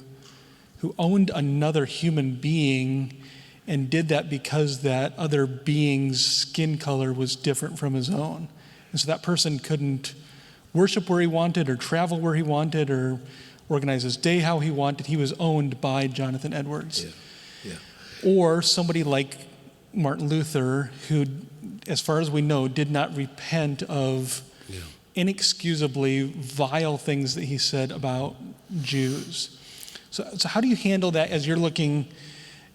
Speaker 1: owned another human being and did that because that other being's skin color was different from his own. And so that person couldn't worship where he wanted or travel where he wanted or organize his day how he wanted. He was owned by Jonathan Edwards.
Speaker 2: Yeah.
Speaker 1: Or somebody like Martin Luther, who, as far as we know, did not repent of inexcusably vile things that he said about Jews. So how do you handle that as you're looking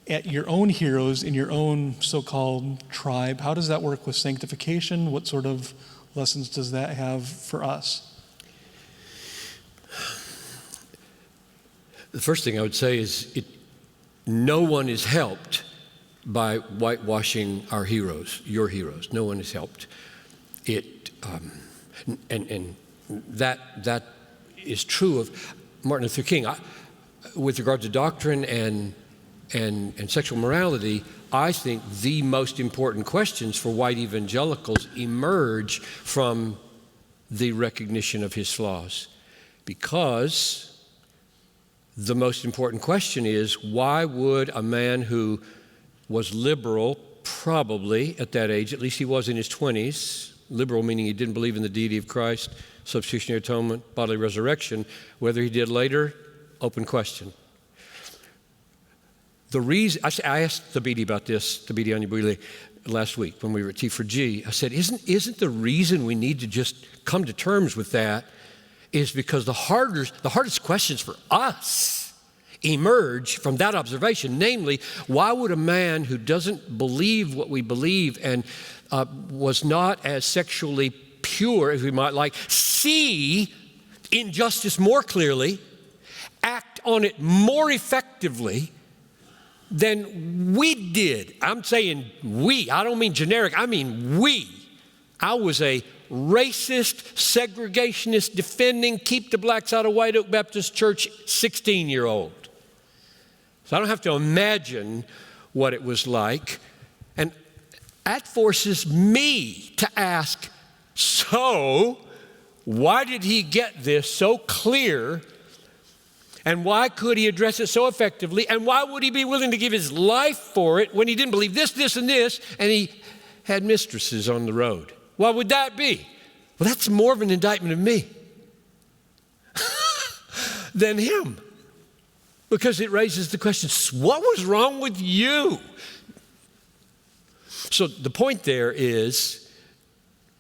Speaker 1: at your own heroes in your own so-called tribe? How does that work with sanctification? What sort of lessons does that have for us?
Speaker 2: The first thing I would say is no one is helped by whitewashing our heroes, your heroes. No one is helped. And that is true of Martin Luther King. With regard to doctrine and sexual morality, I think the most important questions for white evangelicals emerge from the recognition of his flaws. Because the most important question is, why would a man who was liberal, probably at that age, at least he was in his 20s, liberal meaning he didn't believe in the deity of Christ, substitutionary atonement, bodily resurrection, whether he did later, open question. The reason, I asked Thabiti about this, Thabiti Anyabwile, last week when we were at T4G. I said, isn't the reason we need to just come to terms with that is because the hardest questions for us emerge from that observation. Namely, why would a man who doesn't believe what we believe and was not as sexually pure as we might like, see injustice more clearly, act on it more effectively than we did? I'm saying we. I don't mean generic. I mean we. I was a racist, segregationist, defending, keep the blacks out of White Oak Baptist Church 16-year-old. So I don't have to imagine what it was like. And that forces me to ask, so why did he get this so clear? And why could he address it so effectively? And why would he be willing to give his life for it when he didn't believe this, this, and this, and he had mistresses on the road? Why would that be? Well, that's more of an indictment of me than him. Because it raises the question, what was wrong with you? So the point there is,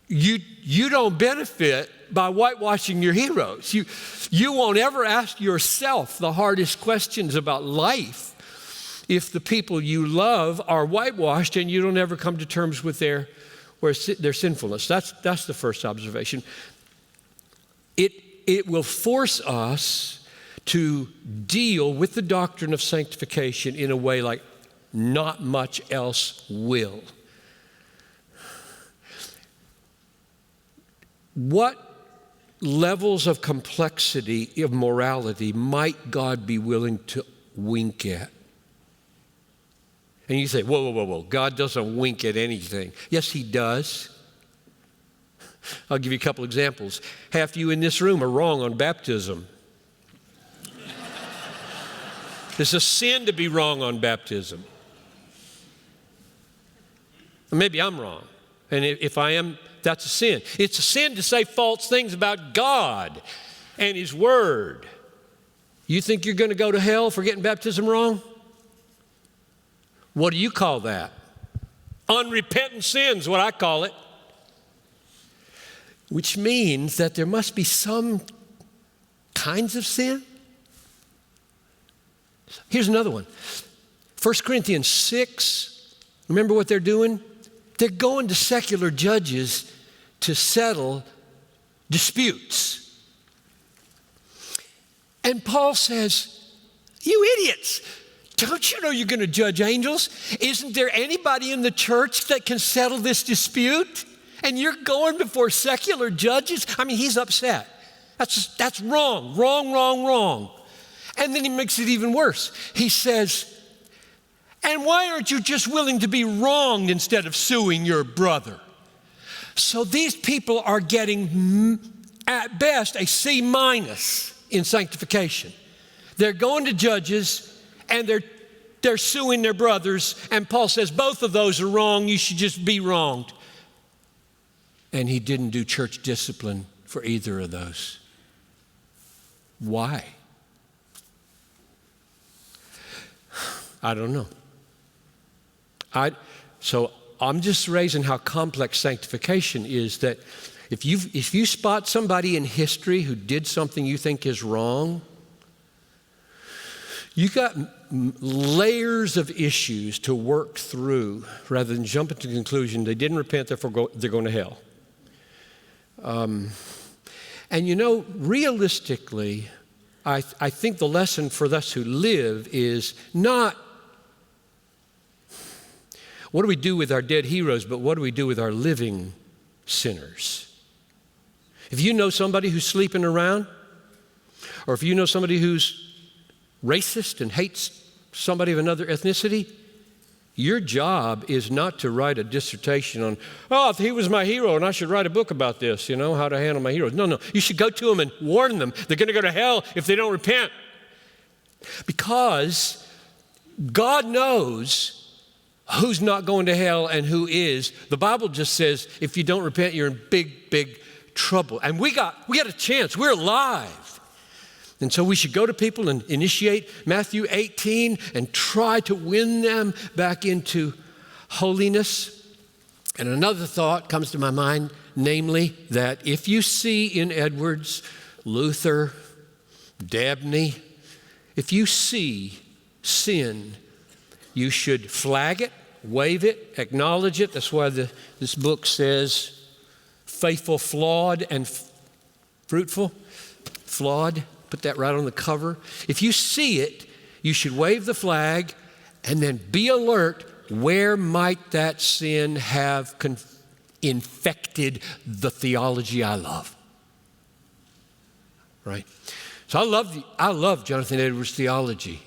Speaker 2: you don't benefit by whitewashing your heroes. You won't ever ask yourself the hardest questions about life if the people you love are whitewashed and you don't ever come to terms with their sinfulness. That's the first observation. It will force us to deal with the doctrine of sanctification in a way like not much else will. What levels of complexity of morality might God be willing to wink at? And you say, whoa. God doesn't wink at anything. Yes, he does. I'll give you a couple examples. Half you in this room are wrong on baptism. It's a sin to be wrong on baptism. Maybe I'm wrong. And if I am, that's a sin. It's a sin to say false things about God and His Word. You think you're going to go to hell for getting baptism wrong? What do you call that? Unrepentant sin's what I call it. Which means that there must be some kinds of sin. Here's another one. 1 Corinthians 6, remember what they're doing? They're going to secular judges to settle disputes. And Paul says, you idiots, don't you know you're going to judge angels? Isn't there anybody in the church that can settle this dispute? And you're going before secular judges? I mean, he's upset. That's wrong. And then he makes it even worse. He says, and why aren't you just willing to be wronged instead of suing your brother? So these people are getting, at best, a C- in sanctification. They're going to judges and they're suing their brothers. And Paul says, both of those are wrong. You should just be wronged. And he didn't do church discipline for either of those. Why? I don't know. So I'm just raising how complex sanctification is, that if you spot somebody in history who did something you think is wrong, you got layers of issues to work through rather than jump into the conclusion they didn't repent, therefore they're going to hell. And you know, realistically, I think the lesson for us who live is not what do we do with our dead heroes, but what do we do with our living sinners? If you know somebody who's sleeping around, or if you know somebody who's racist and hates somebody of another ethnicity, your job is not to write a dissertation on, if he was my hero and I should write a book about this, how to handle my heroes. No. You should go to them and warn them they're going to go to hell if they don't repent. Because God knows who's not going to hell and who is. The Bible just says if you don't repent, you're in big trouble. And we got a chance. We're alive. And so we should go to people and initiate Matthew 18 and try to win them back into holiness. And another thought comes to my mind, namely that if you see in Edwards, Luther, Dabney, If you see sin, you should flag it, wave it, acknowledge it. That's why this book says faithful, flawed, and fruitful. Flawed, put that right on the cover. If you see it, you should wave the flag and then be alert. Where might that sin have infected the theology I love? Right? So I love Jonathan Edwards' theology.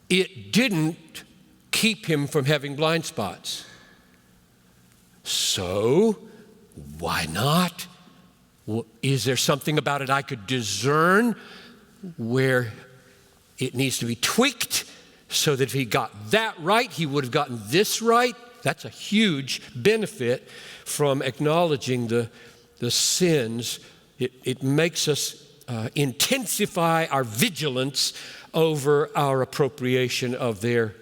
Speaker 2: It didn't keep him from having blind spots. So, why not? Well, is there something about it I could discern where it needs to be tweaked so that if he got that right, he would have gotten this right? That's a huge benefit from acknowledging the sins. It makes us intensify our vigilance over our appropriation of their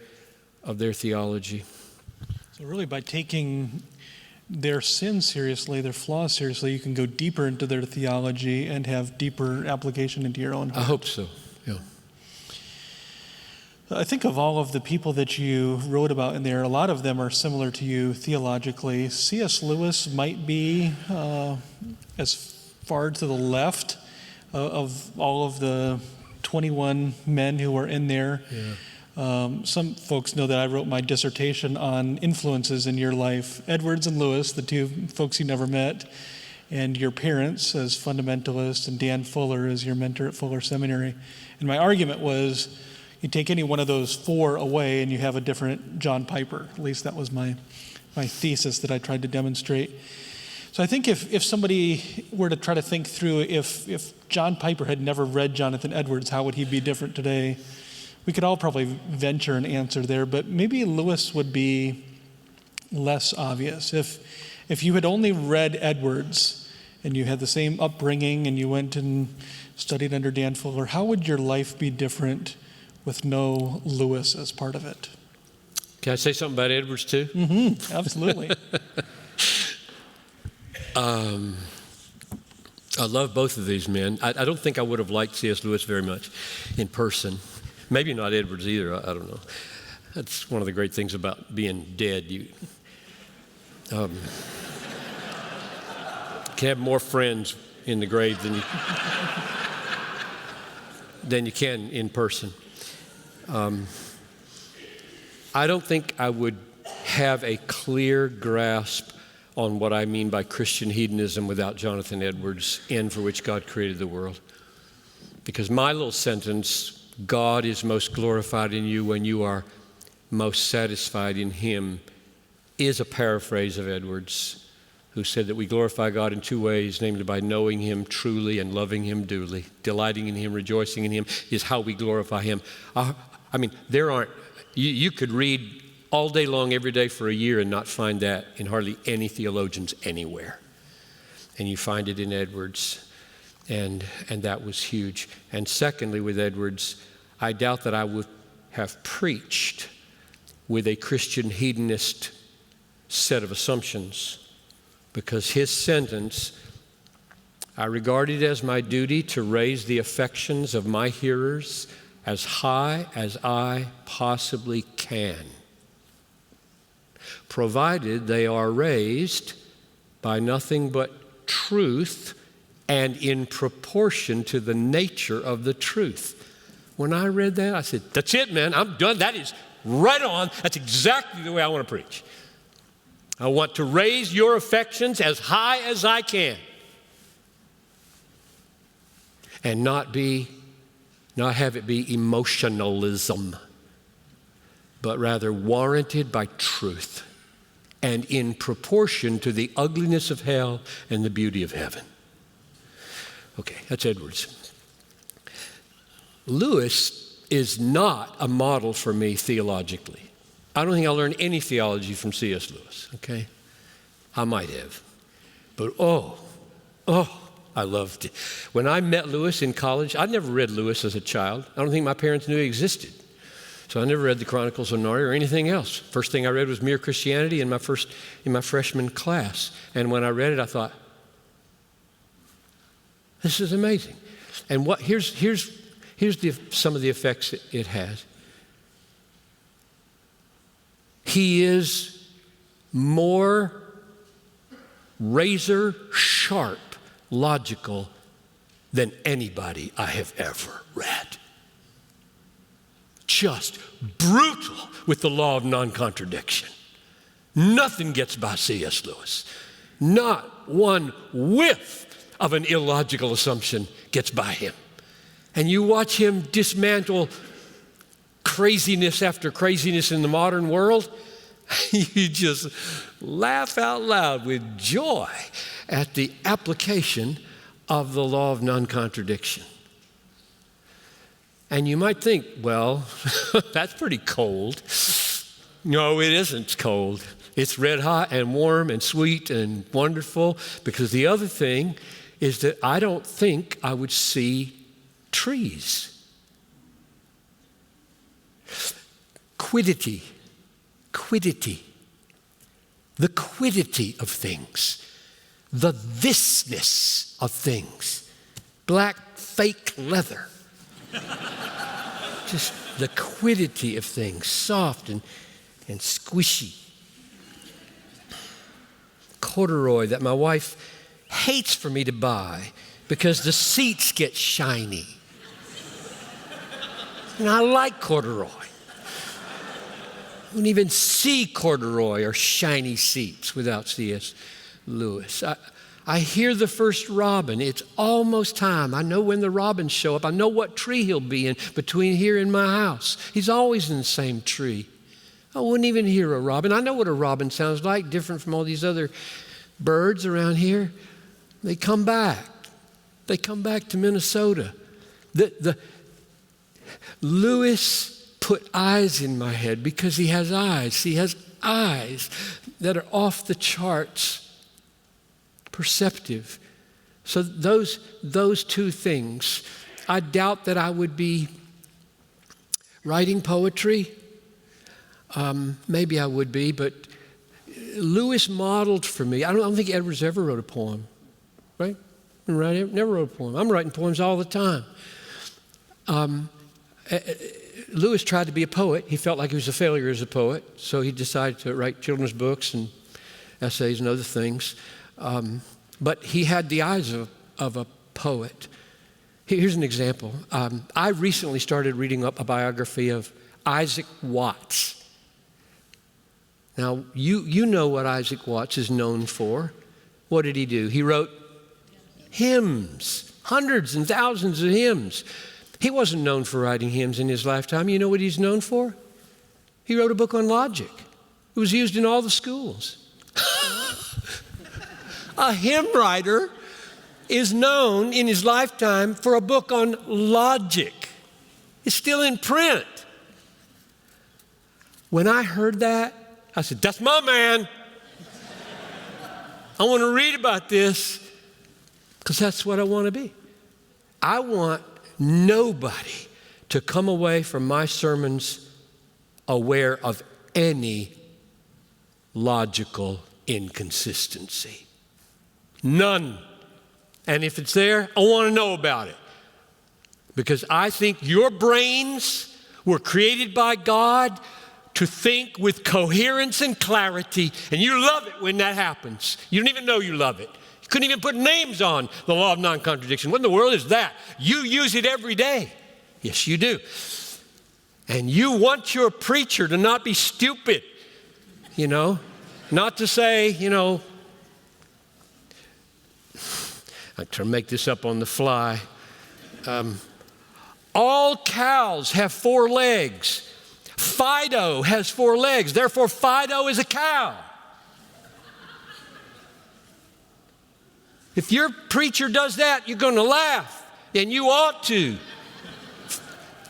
Speaker 2: theology.
Speaker 1: So really, by taking their sin seriously, their flaws seriously, you can go deeper into their theology and have deeper application into your own heart.
Speaker 2: I hope so, yeah.
Speaker 1: I think of all of the people that you wrote about in there, a lot of them are similar to you theologically. C.S. Lewis might be as far to the left of all of the 21 men who were in there. Yeah. Some folks know that I wrote my dissertation on influences in your life. Edwards and Lewis, the two folks you never met, and your parents as fundamentalists, and Dan Fuller as your mentor at Fuller Seminary. And my argument was, you take any one of those four away and you have a different John Piper. At least that was my thesis that I tried to demonstrate. So I think if somebody were to try to think through if John Piper had never read Jonathan Edwards, how would he be different today? We could all probably venture an answer there, but maybe Lewis would be less obvious. If you had only read Edwards and you had the same upbringing and you went and studied under Dan Fuller, how would your life be different with no Lewis as part of it?
Speaker 2: Can I say something about Edwards too?
Speaker 1: Mm-hmm, absolutely.
Speaker 2: I love both of these men. I don't think I would have liked C.S. Lewis very much in person. Maybe not Edwards either. I don't know. That's one of the great things about being dead. You can have more friends in the grave than you can in person. I don't think I would have a clear grasp on what I mean by Christian hedonism without Jonathan Edwards' End for Which God Created the World. Because my little sentence, God is most glorified in you when you are most satisfied in Him, is a paraphrase of Edwards, who said that we glorify God in two ways, namely by knowing Him truly and loving Him duly. Delighting in Him, rejoicing in Him is how we glorify Him. You could read all day long, every day for a year and not find that in hardly any theologians anywhere. And you find it in Edwards, and that was huge. And secondly, with Edwards, I doubt that I would have preached with a Christian hedonist set of assumptions, because his sentence, I regard it as my duty to raise the affections of my hearers as high as I possibly can, provided they are raised by nothing but truth and in proportion to the nature of the truth. When I read that, I said, that's it, man, I'm done. That is right on. That's exactly the way I want to preach. I want to raise your affections as high as I can and not have it be emotionalism, but rather warranted by truth and in proportion to the ugliness of hell and the beauty of heaven. Okay, that's Edwards. Lewis is not a model for me theologically. I don't think I learned any theology from C.S. Lewis, okay? I might have. But I loved it. When I met Lewis in college, I'd never read Lewis as a child. I don't think my parents knew he existed. So I never read the Chronicles of Narnia or anything else. First thing I read was Mere Christianity in my freshman class. And when I read it, I thought, this is amazing. And here's Here's some of the effects it has. He is more razor sharp, logical than anybody I have ever read. Just brutal with the law of non-contradiction. Nothing gets by C.S. Lewis. Not one whiff of an illogical assumption gets by him. And you watch him dismantle craziness after craziness in the modern world, you just laugh out loud with joy at the application of the law of non-contradiction. And you might think, well, that's pretty cold. No, it isn't cold. It's red hot and warm and sweet and wonderful, because the other thing is that I don't think I would see trees. Quiddity, the quiddity of things, the thisness of things, black fake leather, just the quiddity of things, soft and squishy. Corduroy that my wife hates for me to buy because the seats get shiny. And I like corduroy. I wouldn't even see corduroy or shiny seats without C.S. Lewis. I hear the first robin. It's almost time. I know when the robins show up. I know what tree he'll be in between here and my house. He's always in the same tree. I wouldn't even hear a robin. I know what a robin sounds like, different from all these other birds around here. They come back. They come back to Minnesota. Lewis put eyes in my head because he has eyes. He has eyes that are off the charts, perceptive. So those two things, I doubt that I would be writing poetry. Maybe I would be, but Lewis modeled for me. I don't think Edwards ever wrote a poem, right? Never wrote a poem. I'm writing poems all the time. Lewis tried to be a poet. He felt like he was a failure as a poet, so he decided to write children's books and essays and other things. But he had the eyes of a poet. Here's an example. I recently started reading up a biography of Isaac Watts. Now, you know what Isaac Watts is known for. What did he do? He wrote hymns, hundreds and thousands of hymns. He wasn't known for writing hymns in his lifetime. You know what he's known for? He wrote a book on logic. It was used in all the schools. A hymn writer is known in his lifetime for a book on logic. It's still in print. When I heard that, I said, that's my man. I want to read about this because that's what I want to be. I want nobody to come away from my sermons aware of any logical inconsistency. None. And if it's there, I want to know about it. Because I think your brains were created by God to think with coherence and clarity, and you love it when that happens. You don't even know you love it. You couldn't even put names on the law of non-contradiction. What in the world is that? You use it every day. Yes, you do. And you want your preacher to not be stupid, not to say, I'm trying to make this up on the fly. All cows have 4 legs. Fido has 4 legs, therefore Fido is a cow. If your preacher does that, you're going to laugh, and you ought to.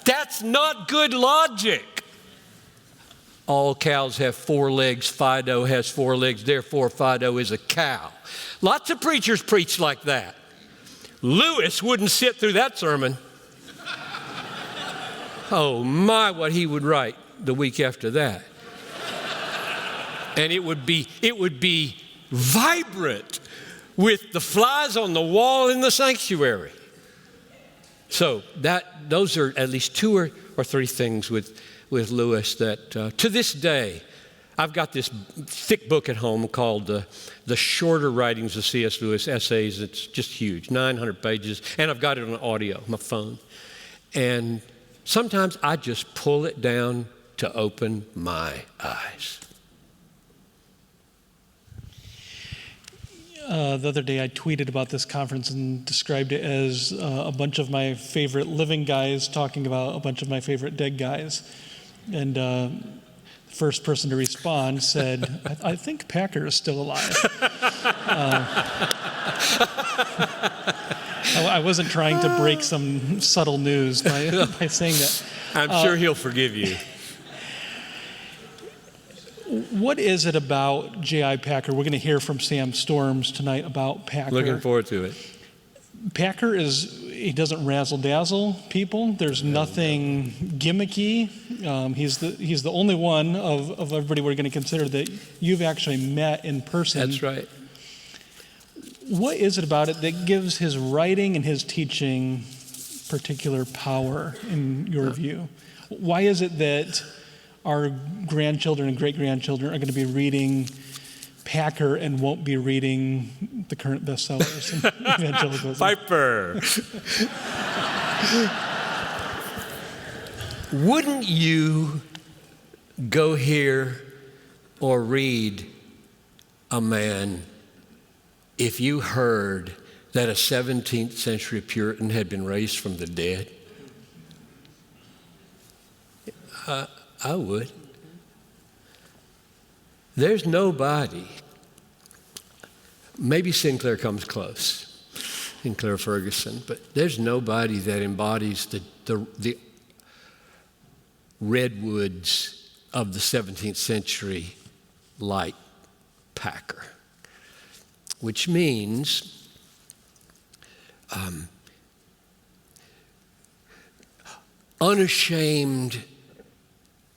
Speaker 2: That's not good logic. All cows have 4 legs, Fido has 4 legs, therefore Fido is a cow. Lots of preachers preach like that. Lewis wouldn't sit through that sermon. Oh my, what he would write the week after that. And it would be vibrant with the flies on the wall in the sanctuary. So those are at least two or three things with Lewis that to this day, I've got this thick book at home called The Shorter Writings of C.S. Lewis, Essays. It's just huge, 900 pages, and I've got it on audio, my phone. And sometimes I just pull it down to open my eyes.
Speaker 1: The other day I tweeted about this conference and described it as a bunch of my favorite living guys talking about a bunch of my favorite dead guys. And the first person to respond said, I think Packer is still alive. I wasn't trying to break some subtle news by saying that.
Speaker 2: I'm sure he'll forgive you.
Speaker 1: What is it about J.I. Packer? We're going to hear from Sam Storms tonight about Packer.
Speaker 2: Looking forward to it.
Speaker 1: Packer he doesn't razzle-dazzle people. There's nothing gimmicky. He's the only one of everybody we're going to consider that you've actually met in person.
Speaker 2: That's right.
Speaker 1: What is it about it that gives his writing and his teaching particular power in your view? Why is it that our grandchildren and great-grandchildren are going to be reading Packer and won't be reading the current bestsellers in evangelicalism?
Speaker 2: Piper. Wouldn't you go hear or read a man if you heard that a 17th century Puritan had been raised from the dead? I would. There's nobody, maybe Sinclair comes close, Sinclair Ferguson, but there's nobody that embodies the redwoods of the 17th century like Packer, which means unashamed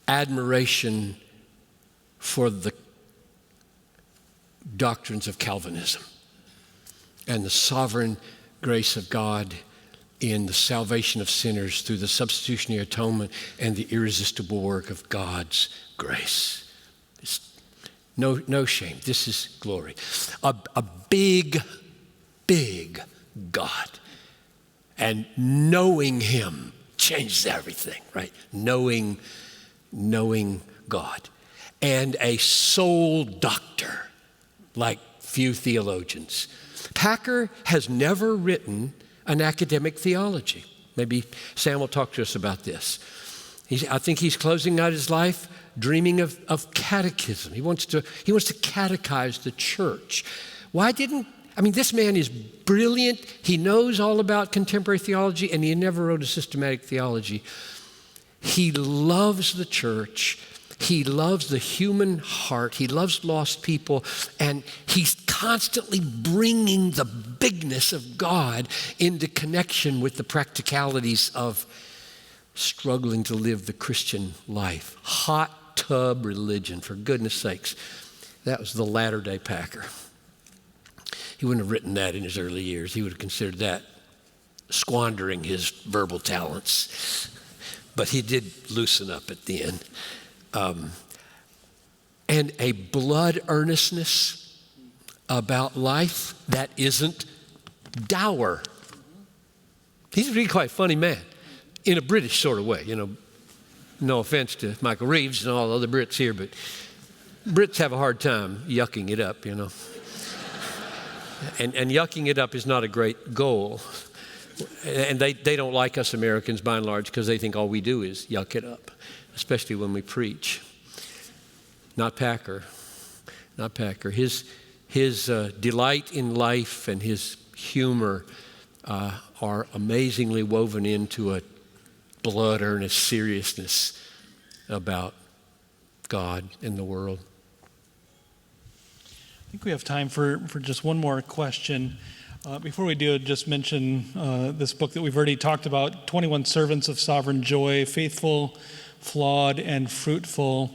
Speaker 2: admiration for the doctrines of Calvinism and the sovereign grace of God in the salvation of sinners through the substitutionary atonement and the irresistible work of God's grace. It's no shame. This is glory. A big, big God. And knowing Him changes everything, right? Knowing God. And a soul doctor like few theologians. Packer has never written an academic theology. Maybe Sam will talk to us about this. I think he's closing out his life dreaming of catechism. He wants to catechize the church. This man is brilliant. He knows all about contemporary theology, and he never wrote a systematic theology. He loves the church. He loves the human heart. He loves lost people. And he's constantly bringing the bigness of God into connection with the practicalities of struggling to live the Christian life. Hot tub religion, for goodness sakes. That was the latter-day Packer. He wouldn't have written that in his early years. He would have considered that squandering his verbal talents. But he did loosen up at the end. And a blood earnestness about life that isn't dour. He's a really quite funny man in a British sort of way. No offense to Michael Reeves and all the other Brits here, but Brits have a hard time yucking it up, And yucking it up is not a great goal. And they don't like us Americans by and large because they think all we do is yuck it up, especially when we preach. Not Packer. His delight in life and his humor are amazingly woven into a blood earnest seriousness about God and the world.
Speaker 1: I think we have time for just one more question. Before we do, just mention this book that we've already talked about, 21 Servants of Sovereign Joy, Faithful, Flawed, and Fruitful.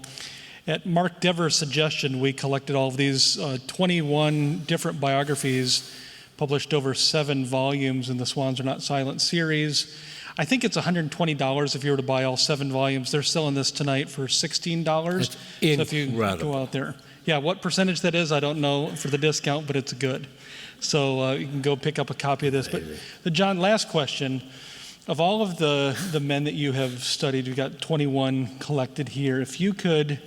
Speaker 1: At Mark Dever's suggestion, we collected all of these 21 different biographies published over 7 volumes in the Swans Are Not Silent series. I think it's $120 if you were to buy all 7 volumes. They're selling this tonight for $16.
Speaker 2: That's
Speaker 1: so if you
Speaker 2: incredible.
Speaker 1: go out there. Yeah, what percentage that is, I don't know for the discount, but it's good. So you can go pick up a copy of this. But John, last question. Of all of the men that you have studied, we've got 21 collected here. If you could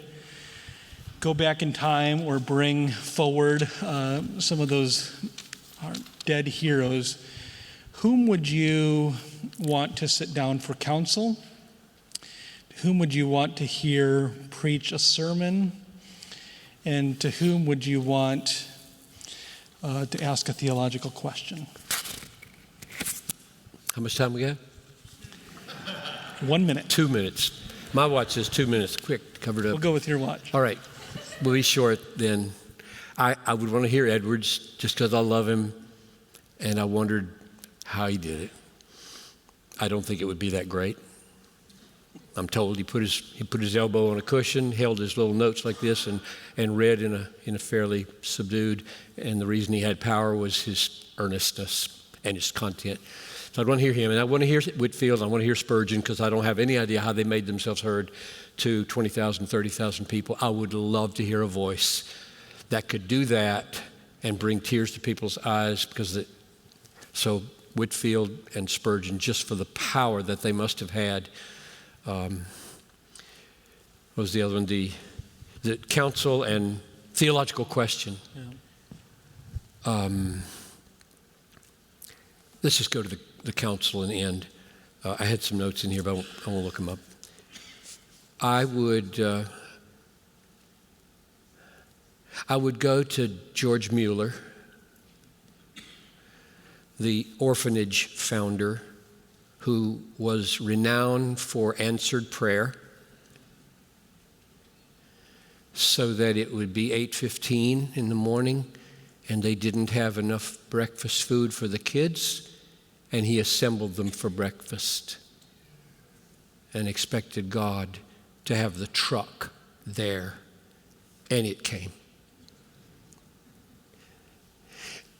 Speaker 1: go back in time or bring forward some of those dead heroes, whom would you want to sit down for counsel? Whom would you want to hear preach a sermon? And to whom would you want to ask a theological question?
Speaker 2: How much time we got?
Speaker 1: 1 minute.
Speaker 2: 2 minutes. My watch says 2 minutes. Quick, covered up.
Speaker 1: We'll go with your watch.
Speaker 2: All right. We'll be short then. I would want to hear Edwards just because I love him, and I wondered how he did it. I don't think it would be that great. I'm told he put his elbow on a cushion, held his little notes like this, and read in a fairly subdued. And the reason he had power was his earnestness and his content. So I'd want to hear him, and I want to hear Whitefield, and I want to hear Spurgeon, because I don't have any idea how they made themselves heard to 20,000, 30,000 people. I would love to hear a voice that could do that and bring tears to people's eyes, so Whitefield and Spurgeon, just for the power that they must have had. What was the other one? The counsel and theological question. Yeah. Let's just go to the counsel and end. I had some notes in here, but I won't look them up. I would go to George Mueller, the orphanage founder, who was renowned for answered prayer, so that it would be 8:15 in the morning and they didn't have enough breakfast food for the kids, and he assembled them for breakfast and expected God to have the truck there, and it came.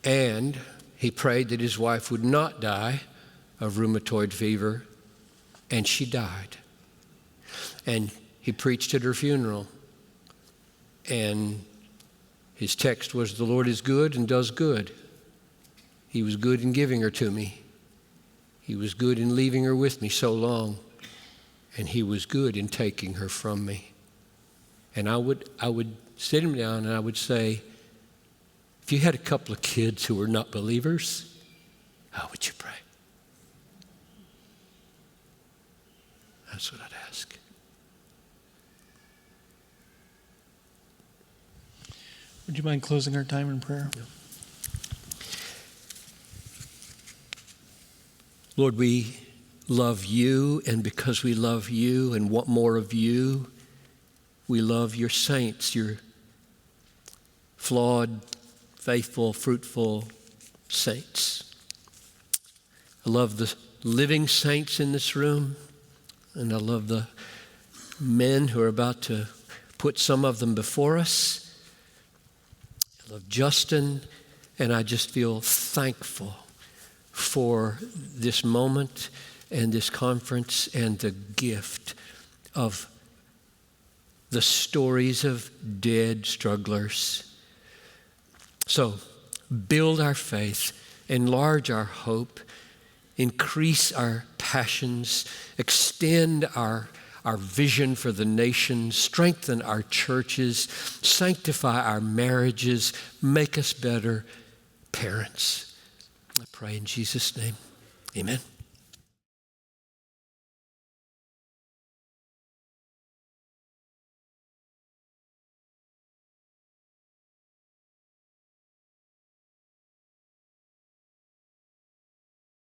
Speaker 2: And he prayed that his wife would not die of rheumatoid fever, and she died. And he preached at her funeral, and his text was, "The Lord is good and does good. He was good in giving her to me. He was good in leaving her with me so long, and he was good in taking her from me." And I would sit him down and I would say, if you had a couple of kids who were not believers, how would you pray? That's what I'd ask.
Speaker 1: Would you mind closing our time in prayer?
Speaker 2: Yeah. Lord, we love you, and because we love you and want more of you, we love your saints, your flawed, faithful, fruitful saints. I love the living saints in this room, and I love the men who are about to put some of them before us. I love Justin, and I just feel thankful for this moment and this conference and the gift of the stories of dead strugglers. So build our faith, enlarge our hope, increase our passions, extend our vision for the nations, strengthen our churches, sanctify our marriages, make us better parents. I pray in Jesus' name. Amen.